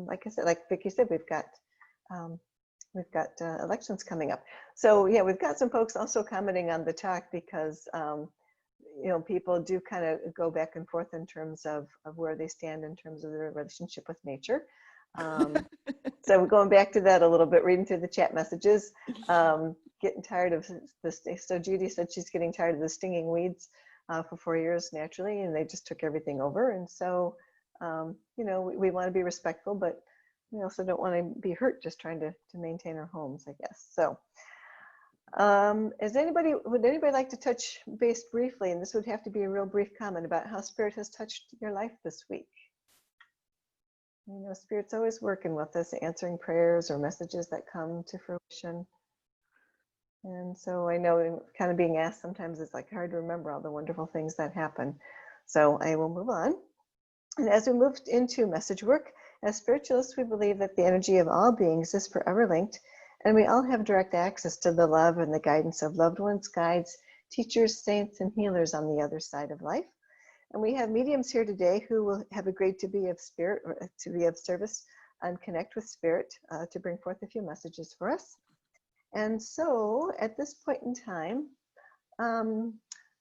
like I said, like Vicki said, we've got elections coming up. So yeah, we've got some folks also commenting on the talk because you know, people do kind of go back and forth in terms of where they stand in terms of their relationship with nature. So we're going back to that a little bit, reading through the chat messages, getting tired of this. So Judy said she's getting tired of the stinging weeds for 4 years naturally, and they just took everything over. And so, you know, we want to be respectful, but we also don't want to be hurt just trying to maintain our homes, I guess. So would anybody like to touch base briefly, and this would have to be a real brief comment, about how Spirit has touched your life this week? You know, Spirit's always working with us, answering prayers or messages that come to fruition. And so I know kind of being asked sometimes it's like hard to remember all the wonderful things that happen. So I will move on. And as we move into message work, as spiritualists, we believe that the energy of all beings is forever linked, and we all have direct access to the love and the guidance of loved ones, guides, teachers, saints, and healers on the other side of life. And we have mediums here today who will have agreed to be of spirit, or to be of service and connect with Spirit to bring forth a few messages for us. And so at this point in time,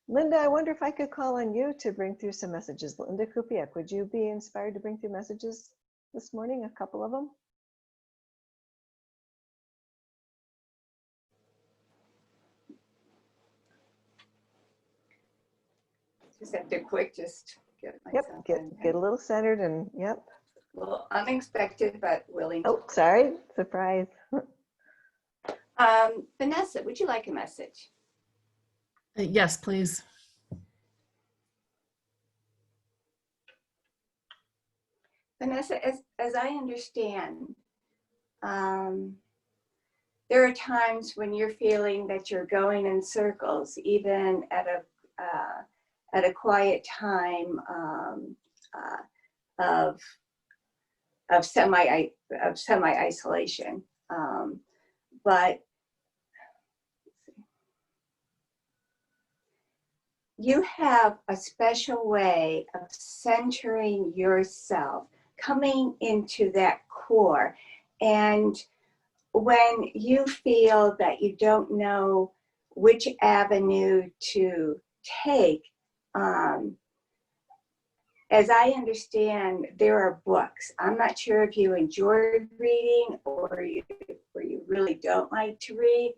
Linda, I wonder if I could call on you to bring through some messages. Linda Kupiak, would you be inspired to bring through messages this morning, a couple of them? Just have to quick, just get myself Get a little centered and yep. A little unexpected, but willing. Oh, sorry, surprise. Vanessa, would you like a message? Yes, please. Vanessa, as I understand, there are times when you're feeling that you're going in circles, even at a quiet time of semi isolation, but you have a special way of centering yourself, coming into that core. And when you feel that you don't know which avenue to take, as I understand, there are books. I'm not sure if you enjoy reading or you really don't like to read,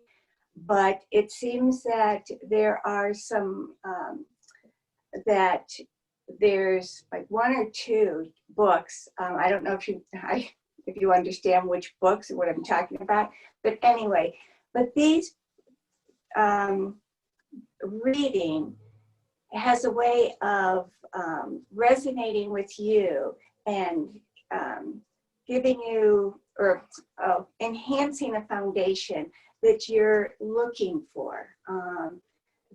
but it seems that there are some, that there's like one or two books. I don't know if you understand which books and what I'm talking about, but anyway, but these reading has a way of resonating with you and giving you, or enhancing a foundation that you're looking for.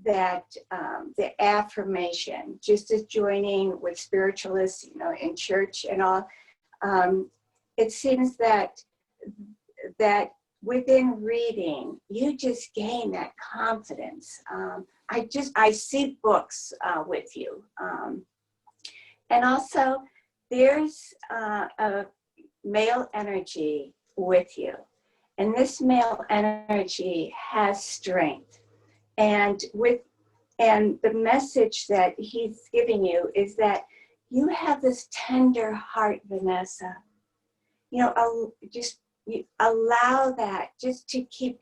The affirmation, just as joining with spiritualists, you know, in church and all, it seems that within reading, you just gain that confidence. I see books with you. And also, there's a male energy with you. And this male energy has strength. And the message that he's giving you is that you have this tender heart, Vanessa. You know, you allow that just to keep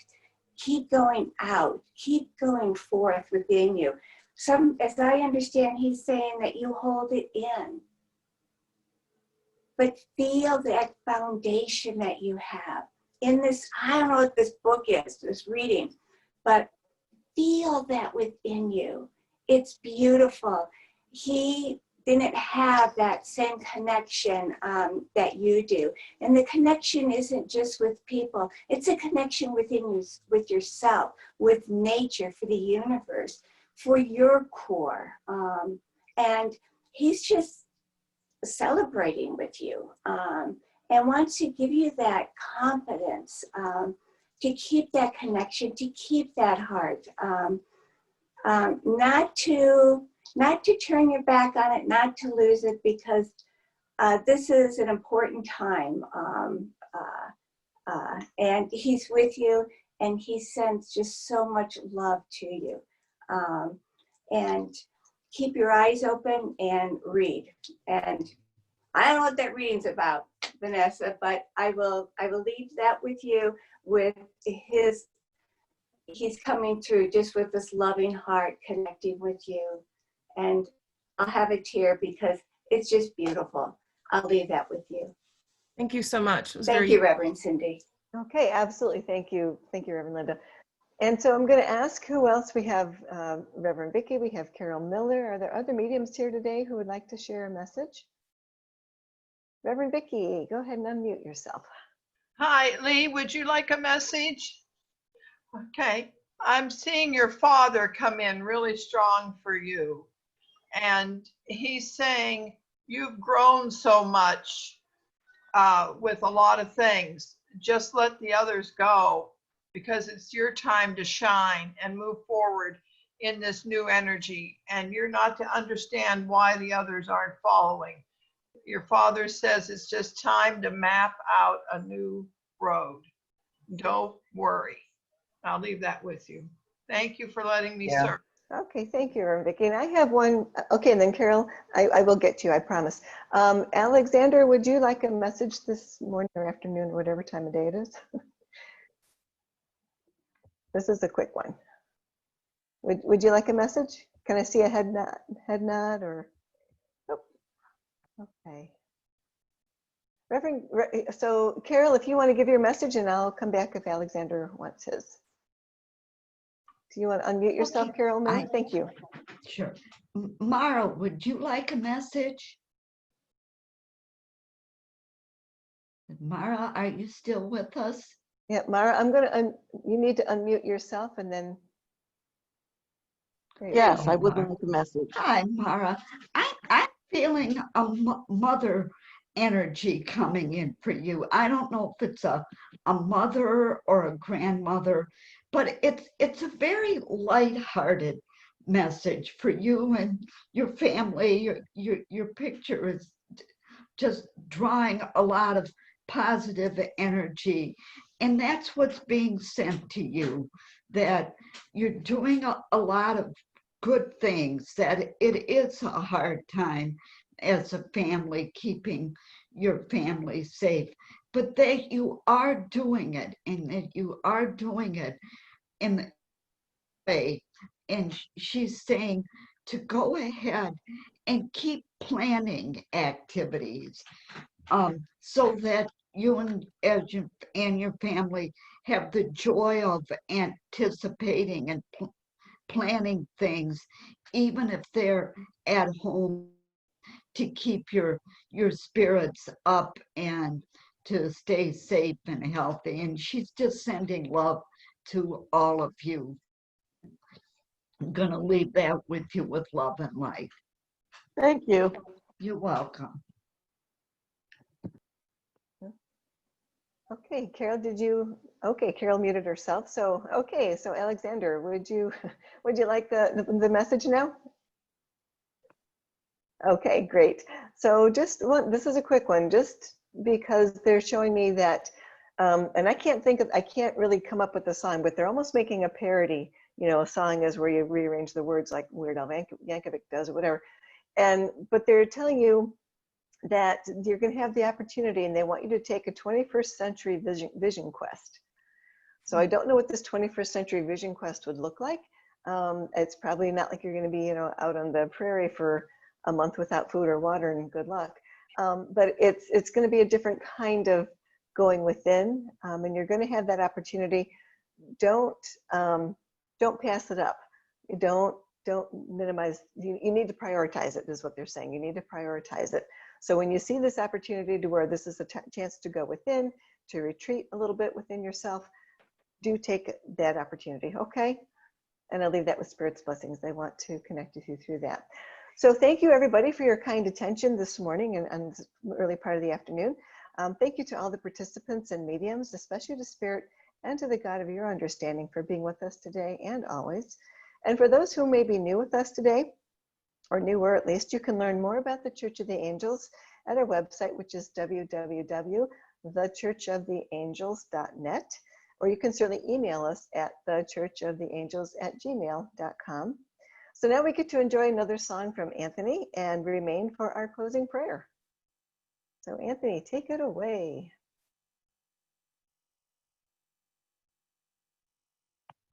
going out, keep going forth within you. As I understand, he's saying that you hold it in, but feel that foundation that you have in this. I don't know what this book is, this reading, but feel that within you. It's beautiful. He didn't have that same connection that you do. And the connection isn't just with people. It's a connection within you, with yourself, with nature, for the universe, for your core. And he's just celebrating with you and wants to give you that confidence to keep that connection, to keep that heart, not to turn your back on it, not to lose it, because this is an important time. And he's with you, and he sends just so much love to you. And keep your eyes open and read. And I don't know what that reading's about, Vanessa, but I will leave that with you, with he's coming through just with this loving heart, connecting with you And I'll have a tear because it's just beautiful. I'll leave that with you. Thank you so much. It was Thank very you, Reverend Cindy. Okay, absolutely. Thank you. Thank you, Reverend Linda. And so I'm going to ask who else. We have Reverend Vicki, we have Carol Miller. Are there other mediums here today who would like to share a message? Reverend Vicki, go ahead and unmute yourself. Hi, Lee, would you like a message? Okay, I'm seeing your father come in really strong for you. And he's saying you've grown so much with a lot of things. Just let the others go, because it's your time to shine and move forward in this new energy. And you're not to understand why the others aren't following. Your father says it's just time to map out a new road. Don't worry. I'll leave that with you. Thank you for letting me serve. Okay, thank you, Reverend Vicki. And I have one. Okay, and then Carol, I will get to you, I promise. Alexander, would you like a message this morning or afternoon or whatever time of day it is? This is a quick one. Would you like a message? Can I see a head nod or? Nope. Okay. So Carol, if you want to give your message, and I'll come back if Alexander wants his. Do you want to unmute yourself, Okay, Carol Miller? Thank you. Sure. Mara, would you like a message? Mara, are you still with us? Yeah, Mara, you need to unmute yourself and then. Yes, I would like a message. Hi, Mara. I'm feeling a mother energy coming in for you. I don't know if it's a mother or a grandmother, but it's a very lighthearted message for you and your family. Your picture is just drawing a lot of positive energy, and that's what's being sent to you, that you're doing a lot of good things, that it is a hard time as a family, keeping your family safe, but that you are doing it, and that you are doing it in the way. And she's saying to go ahead and keep planning activities, so that you and your family have the joy of anticipating and planning things, even if they're at home, to keep your spirits up and to stay safe and healthy. And she's just sending love to all of you. I'm going to leave that with you with love and light. Thank you. You're welcome. Okay, Carol, okay, Carol muted herself. So, okay, so Alexander, would you like the message now? Okay, great. So this is a quick one, just because they're showing me that, and I can't really come up with the song, but they're almost making a parody. You know, a song is where you rearrange the words like Weird Al Yankovic does or whatever. But they're telling you that you're going to have the opportunity, and they want you to take a 21st century vision quest. So I don't know what this 21st century vision quest would look like. It's probably not like you're going to be, out on the prairie for a month without food or water and good luck. But it's going to be a different kind of going within, and you're going to have that opportunity. Don't pass it up. Don't minimize. You need to prioritize it, is what they're saying. You need to prioritize it. So when you see this opportunity to where this is a chance to go within, to retreat a little bit within yourself, do take that opportunity, okay? And I'll leave that with Spirit's blessings. They want to connect with you through that. So thank you, everybody, for your kind attention this morning and the early part of the afternoon. Thank you to all the participants and mediums, especially to Spirit and to the God of your understanding, for being with us today and always. And for those who may be new with us today, or newer at least, you can learn more about the Church of the Angels at our website, which is www.thechurchoftheangels.net, or you can certainly email us at thechurchoftheangels@gmail.com. So now we get to enjoy another song from Anthony and remain for our closing prayer. So Anthony, take it away.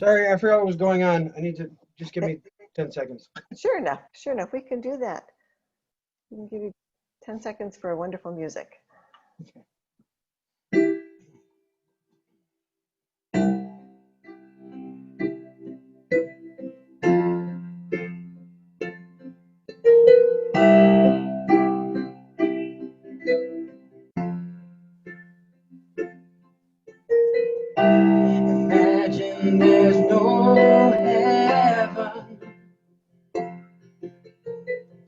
Sorry, I forgot what was going on. I need to just give me 10 seconds. Sure enough, sure enough, we can do that. We can give you 10 seconds for wonderful music. Okay. Imagine there's no heaven.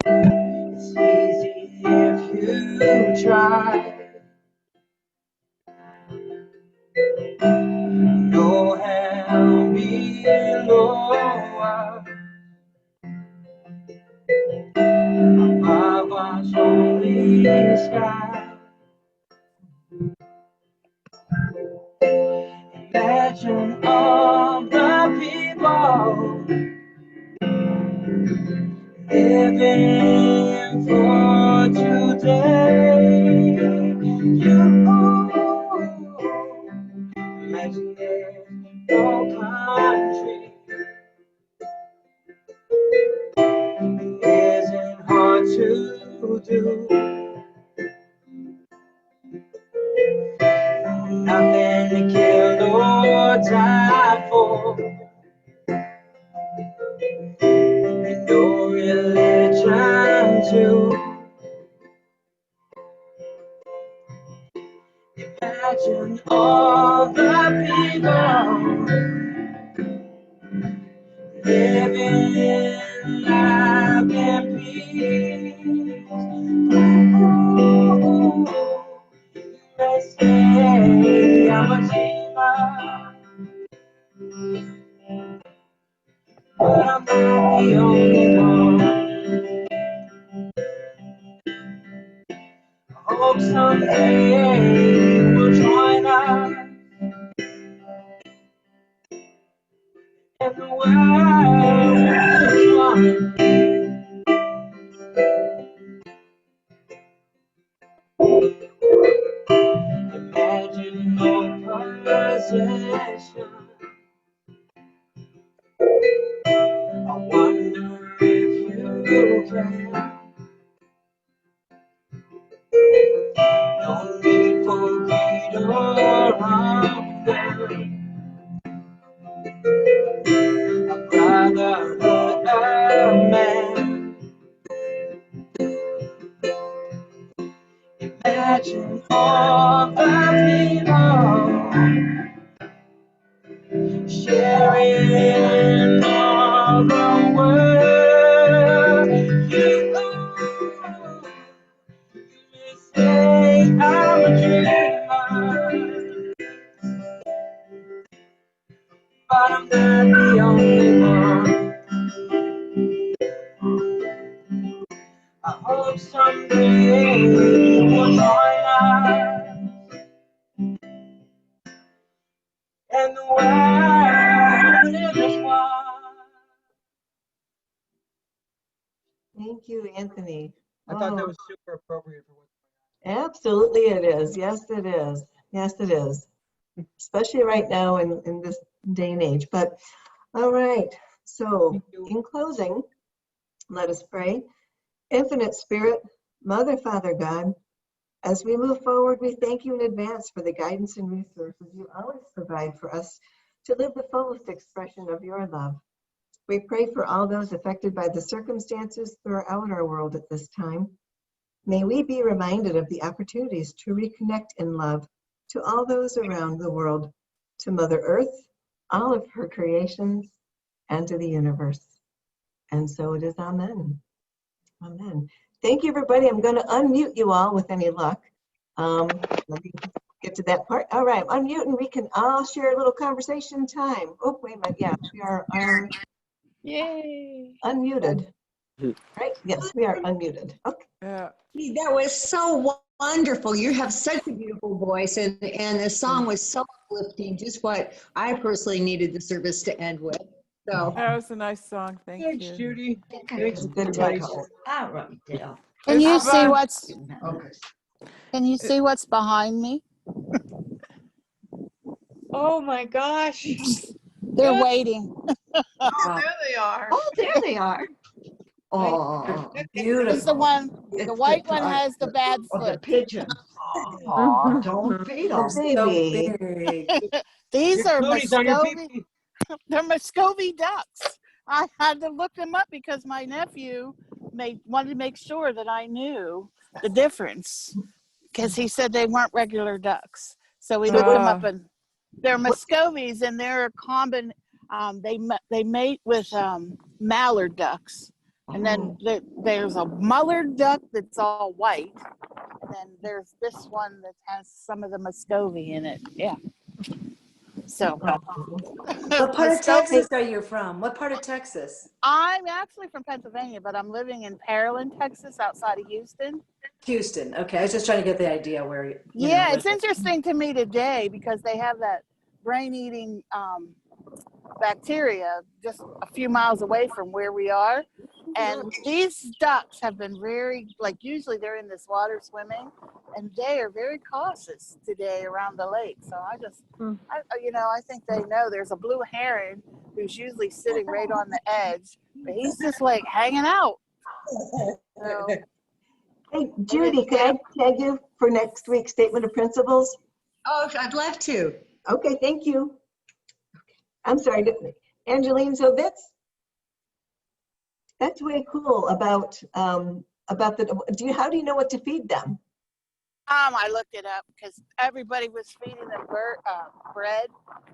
It's easy if you try. No hell below us. Above us only sky. Imagine all the people living for today. Imagine there's no country. It isn't hard to do. Nothing to kill or die for. And no religion too. Imagine all the people living in life and peace. Ooh, they say I'm a dreamer, but I'm not the only one. I hope someday you will join us and the world is one. Imagine no possession. I wonder if you can. No need for greed or hunger. A brotherhood of man. Imagine all the people sharing all the world. You say I'm a dreamer, but I'm not the only one. I hope someday you will join us and the world is one. Thank you, Anthony. I thought that Oh, was super appropriate for what. absolutely it is. Yes, it is. Yes, it is. Especially right now in this day and age. But all right. So in closing, let us pray. Infinite Spirit, Mother, Father, God, as we move forward, we thank you in advance for the guidance and resources you always provide for us to live the fullest expression of your love. We pray for all those affected by the circumstances throughout our world at this time. May we be reminded of the opportunities to reconnect in love to all those around the world, to Mother Earth, all of her creations, and to the universe. And so it is, amen. Amen. Thank you, everybody. I'm going to unmute you all with any luck. Let me get to that part. All right, unmute and we can all share a little conversation time. Oh, wait a minute. Yeah, we are Yay. unmuted. Right? Yes, we are unmuted. Okay. Yeah. That was so wonderful. You have such a beautiful voice, and the song was so uplifting, just what I personally needed the service to end with. So That was a nice song. Thank Thanks, you. Judy. Thanks, Thanks, good everybody. job. I really did. Can It's you see fun. what's Okay. can you see what's behind me? Oh my gosh. They're waiting. Oh, there they are. Oh, there they are. Oh, It's the one, it's the white one time has the bad of the foot. pigeons. Oh, don't feed them. Baby. These are Cooties on your Muscovy. pee-pee. They're Muscovy ducks. I had to look them up because my nephew wanted to make sure that I knew the difference because he said they weren't regular ducks. So we looked them up, and they're Muscovies, and they're a common. They mate with mallard ducks, and then there's a mallard duck that's all white, and then there's this one that has some of the Muscovy in it. Yeah. So. What part of Texas are you from? What part of Texas? I'm actually from Pennsylvania, but I'm living in Pearland, Texas, outside of Houston. Houston. Okay, I was just trying to get the idea where you. Yeah, it's interesting to me today because they have that brain-eating bacteria just a few miles away from where we are. And these ducks have been very, like usually they're in this water swimming, and they are very cautious today around the lake. So I think they know there's a blue heron who's usually sitting right on the edge, but he's just like hanging out. So, Hey, Judy, could I tag you for next week's statement of principles? Oh, I'd love to. Okay, thank you. I'm sorry, Angeline. So that's way cool about the. How do you know what to feed them? I looked it up because everybody was feeding them bread,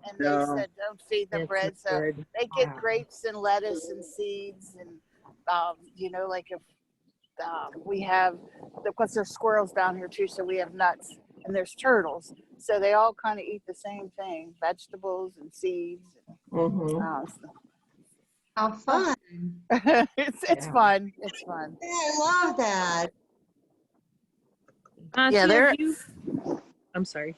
and they said don't feed them bread. So they get grapes and lettuce and seeds, and like if we have, because there's squirrels down here too, so we have nuts, and there's turtles, so they all kind of eat the same thing: vegetables and seeds. How fun! It's fun. It's fun. Yeah, I love that. Yeah, I'm sorry.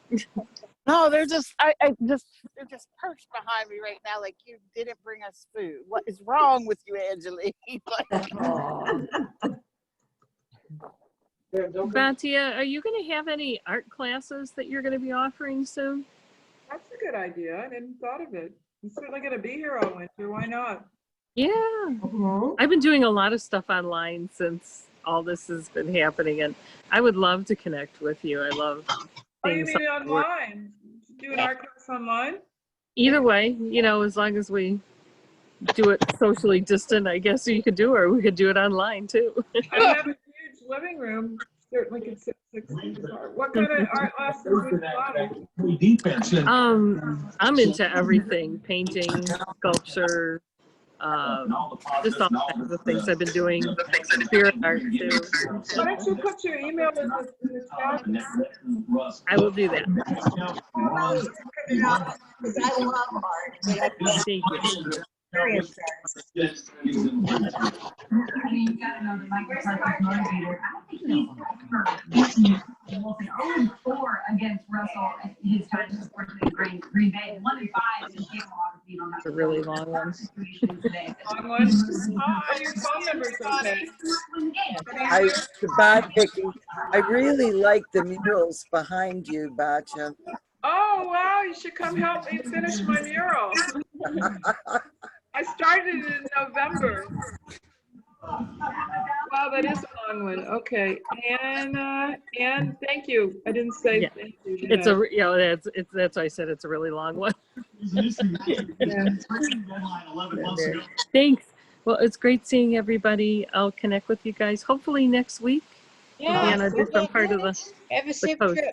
No, they're just they're just perched behind me right now, like you didn't bring us food. What is wrong with you, Angeline? Batya, are you going to have any art classes that you're going to be offering soon? That's a good idea. I hadn't thought of it. I'm certainly going to be here all winter. Why not? Yeah. I've been doing a lot of stuff online since all this has been happening, and I would love to connect with you. I love You seeing mean online? Do an art class online? Either way, as long as we do it socially distant, I guess you could do, or we could do it online too. I have a huge living room. Certainly could sit 6 feet apart. What kind of art lessons would you like? I'm into everything: painting, sculpture, just all kinds of things. I've been doing spirit art too. Why don't you put your email in the chat? I will do that. Because I love art. Thank you. Experience against Russell his time in Green Bay. 1-5 in It's a really long one. Long one? Oh, your phone number's okay. I really like the murals behind you, Batya. Oh, wow. You should come help me finish my mural. I started in November. Wow, that is a long one. Okay, and thank you. I didn't say thank you. It's that's why I said it's a really long one. Thanks. Well, it's great seeing everybody. I'll connect with you guys hopefully next week. Yeah, on a different part of the have a safe coast. trip.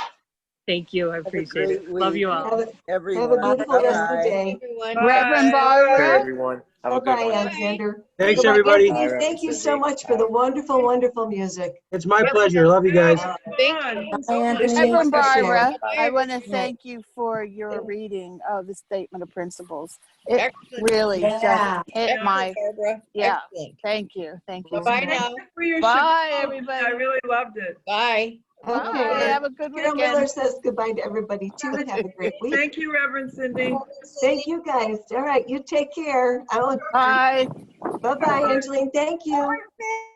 Thank you. I appreciate it. Love you all. Have a beautiful rest of the day. Reverend Barbara. Everyone. Have a good Bye-bye, one. Alexander. Thanks, Goodbye, everybody. Anthony. Thank you so much for the wonderful, wonderful music. It's my pleasure. Love you guys. Reverend Barbara, I want to thank you for your reading of the Statement of Principles. It really just hit my, thank you. Thank you. Bye now. Bye, everybody. I really loved it. Bye. Okay. Have a good Carol weekend. Miller says goodbye to everybody too, and have a great week. Thank you, Reverend Cindy. Thank you, guys. All right, you take care. Bye. Bye-bye, Angeline. Thank you.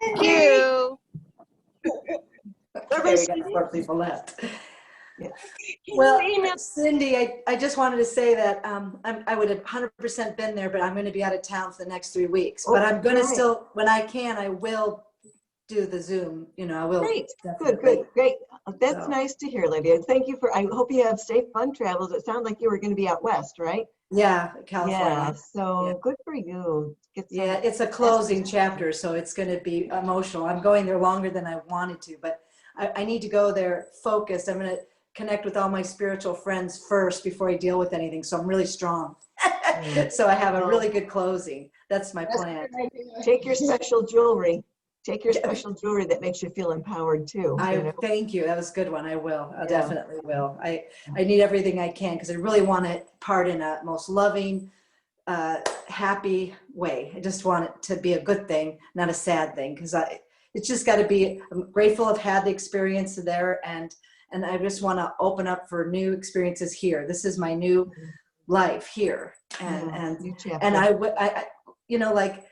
Thank you. Okay, we got 4 people left. Well, Cindy, I just wanted to say that I would have 100% been there, but I'm going to be out of town for the next 3 weeks. But I'm going to still, when I can, I will do the Zoom. You know, I will. Great, definitely. great. That's So. nice to hear, Lydia. Thank you for, I hope you have safe, fun travels. It sounded like you were going to be out west, right? Yeah, California. Yeah, so good for you. Yeah, it's a closing chapter, so it's going to be emotional. I'm going there longer than I wanted to, but I need to go there focused. I'm going to connect with all my spiritual friends first before I deal with anything. So I'm really strong. So I have a really good closing. That's my plan. Take your special jewelry. Take your special jewelry that makes you feel empowered too. Thank you. That was a good one. I will. I definitely will. I need everything I can because I really want to part in a most loving, happy way. I just want it to be a good thing, not a sad thing, because it's just got to be. I'm grateful I've had the experience there, and I just want to open up for new experiences here. This is my new life here, and I you know, like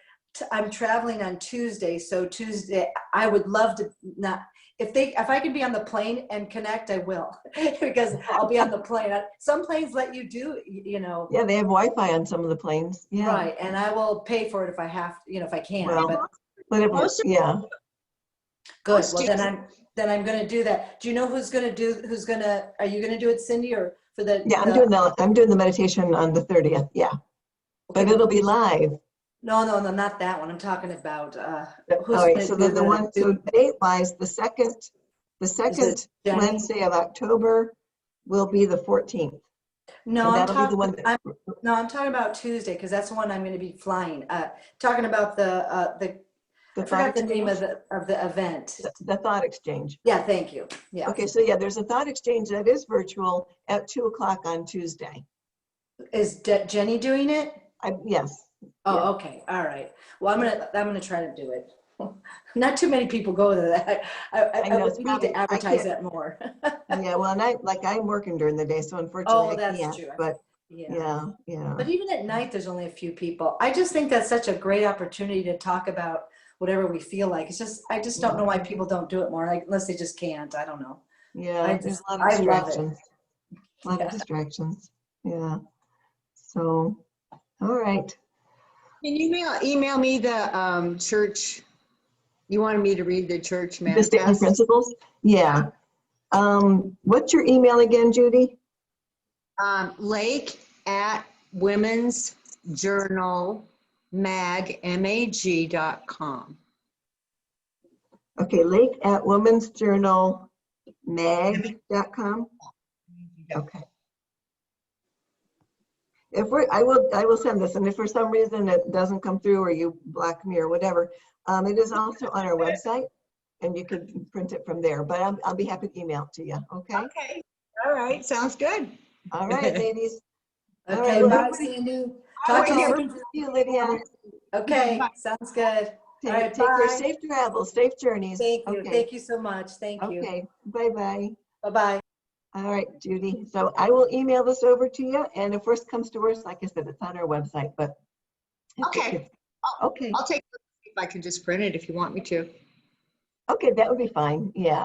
I'm traveling on Tuesday, so Tuesday I would love to not. If I can be on the plane and connect, I will, because I'll be on the plane. Some planes let you do, you know. Yeah, they have Wi-Fi on some of the planes. Yeah. Right, and I will pay for it if I have, you know, if I can. Well, yeah. Good. Well, then I'm going to do that. Do you know who's going to do? Are you going to do it, Cindy, or for the? Yeah, I'm doing the meditation on the 30th. Yeah, but it'll be live. No, not that one. I'm talking about who's all right, going so to do the one. So date-wise, the second Wednesday of October will be the 14th. No, I'm talking about Tuesday because that's the one I'm going to be flying. Talking about the I forgot the name of the event. The thought exchange. Yeah, thank you. Yeah. Okay, so yeah, there's a thought exchange that is virtual at 2:00 on Tuesday. Is Jenny doing it? Yes. Oh, yeah. Okay. All right. Well, I'm gonna try to do it. Not too many people go to that. We need to advertise that more. Yeah, well, and I'm working during the day, so unfortunately that's I can't. true. But yeah. Yeah. But even at night, there's only a few people. I just think that's such a great opportunity to talk about whatever we feel like. It's just I just don't know why people don't do it more, like, unless they just can't. I don't know. Yeah, there's a lot of distractions. A lot of distractions. Yeah. So, all right. Can you email me the church? You wanted me to read the church manifest? The statement principles? Yeah. What's your email again, Judy? lake@womensjournalmag.com. Okay, lake@womensjournalmag.com. Okay. I will send this, and if for some reason it doesn't come through or you block me or whatever, it is also on our website, and you can print it from there. But I'll be happy to email it to you. Okay. Okay. All right. Sounds good. All right, ladies. Okay. Bye, Cindy. Talk to you, Lydia. Okay. Sounds good. All right. Take care. Safe travels. Safe journeys. Thank you. Okay. Thank you so much. Thank you. Okay. Bye-bye. Bye-bye. All right, Judy. So I will email this over to you, and if worst comes to worst, like I said, it's on our website. But okay. Okay. I'll take it if I can just print it if you want me to. Okay, that would be fine. Yeah.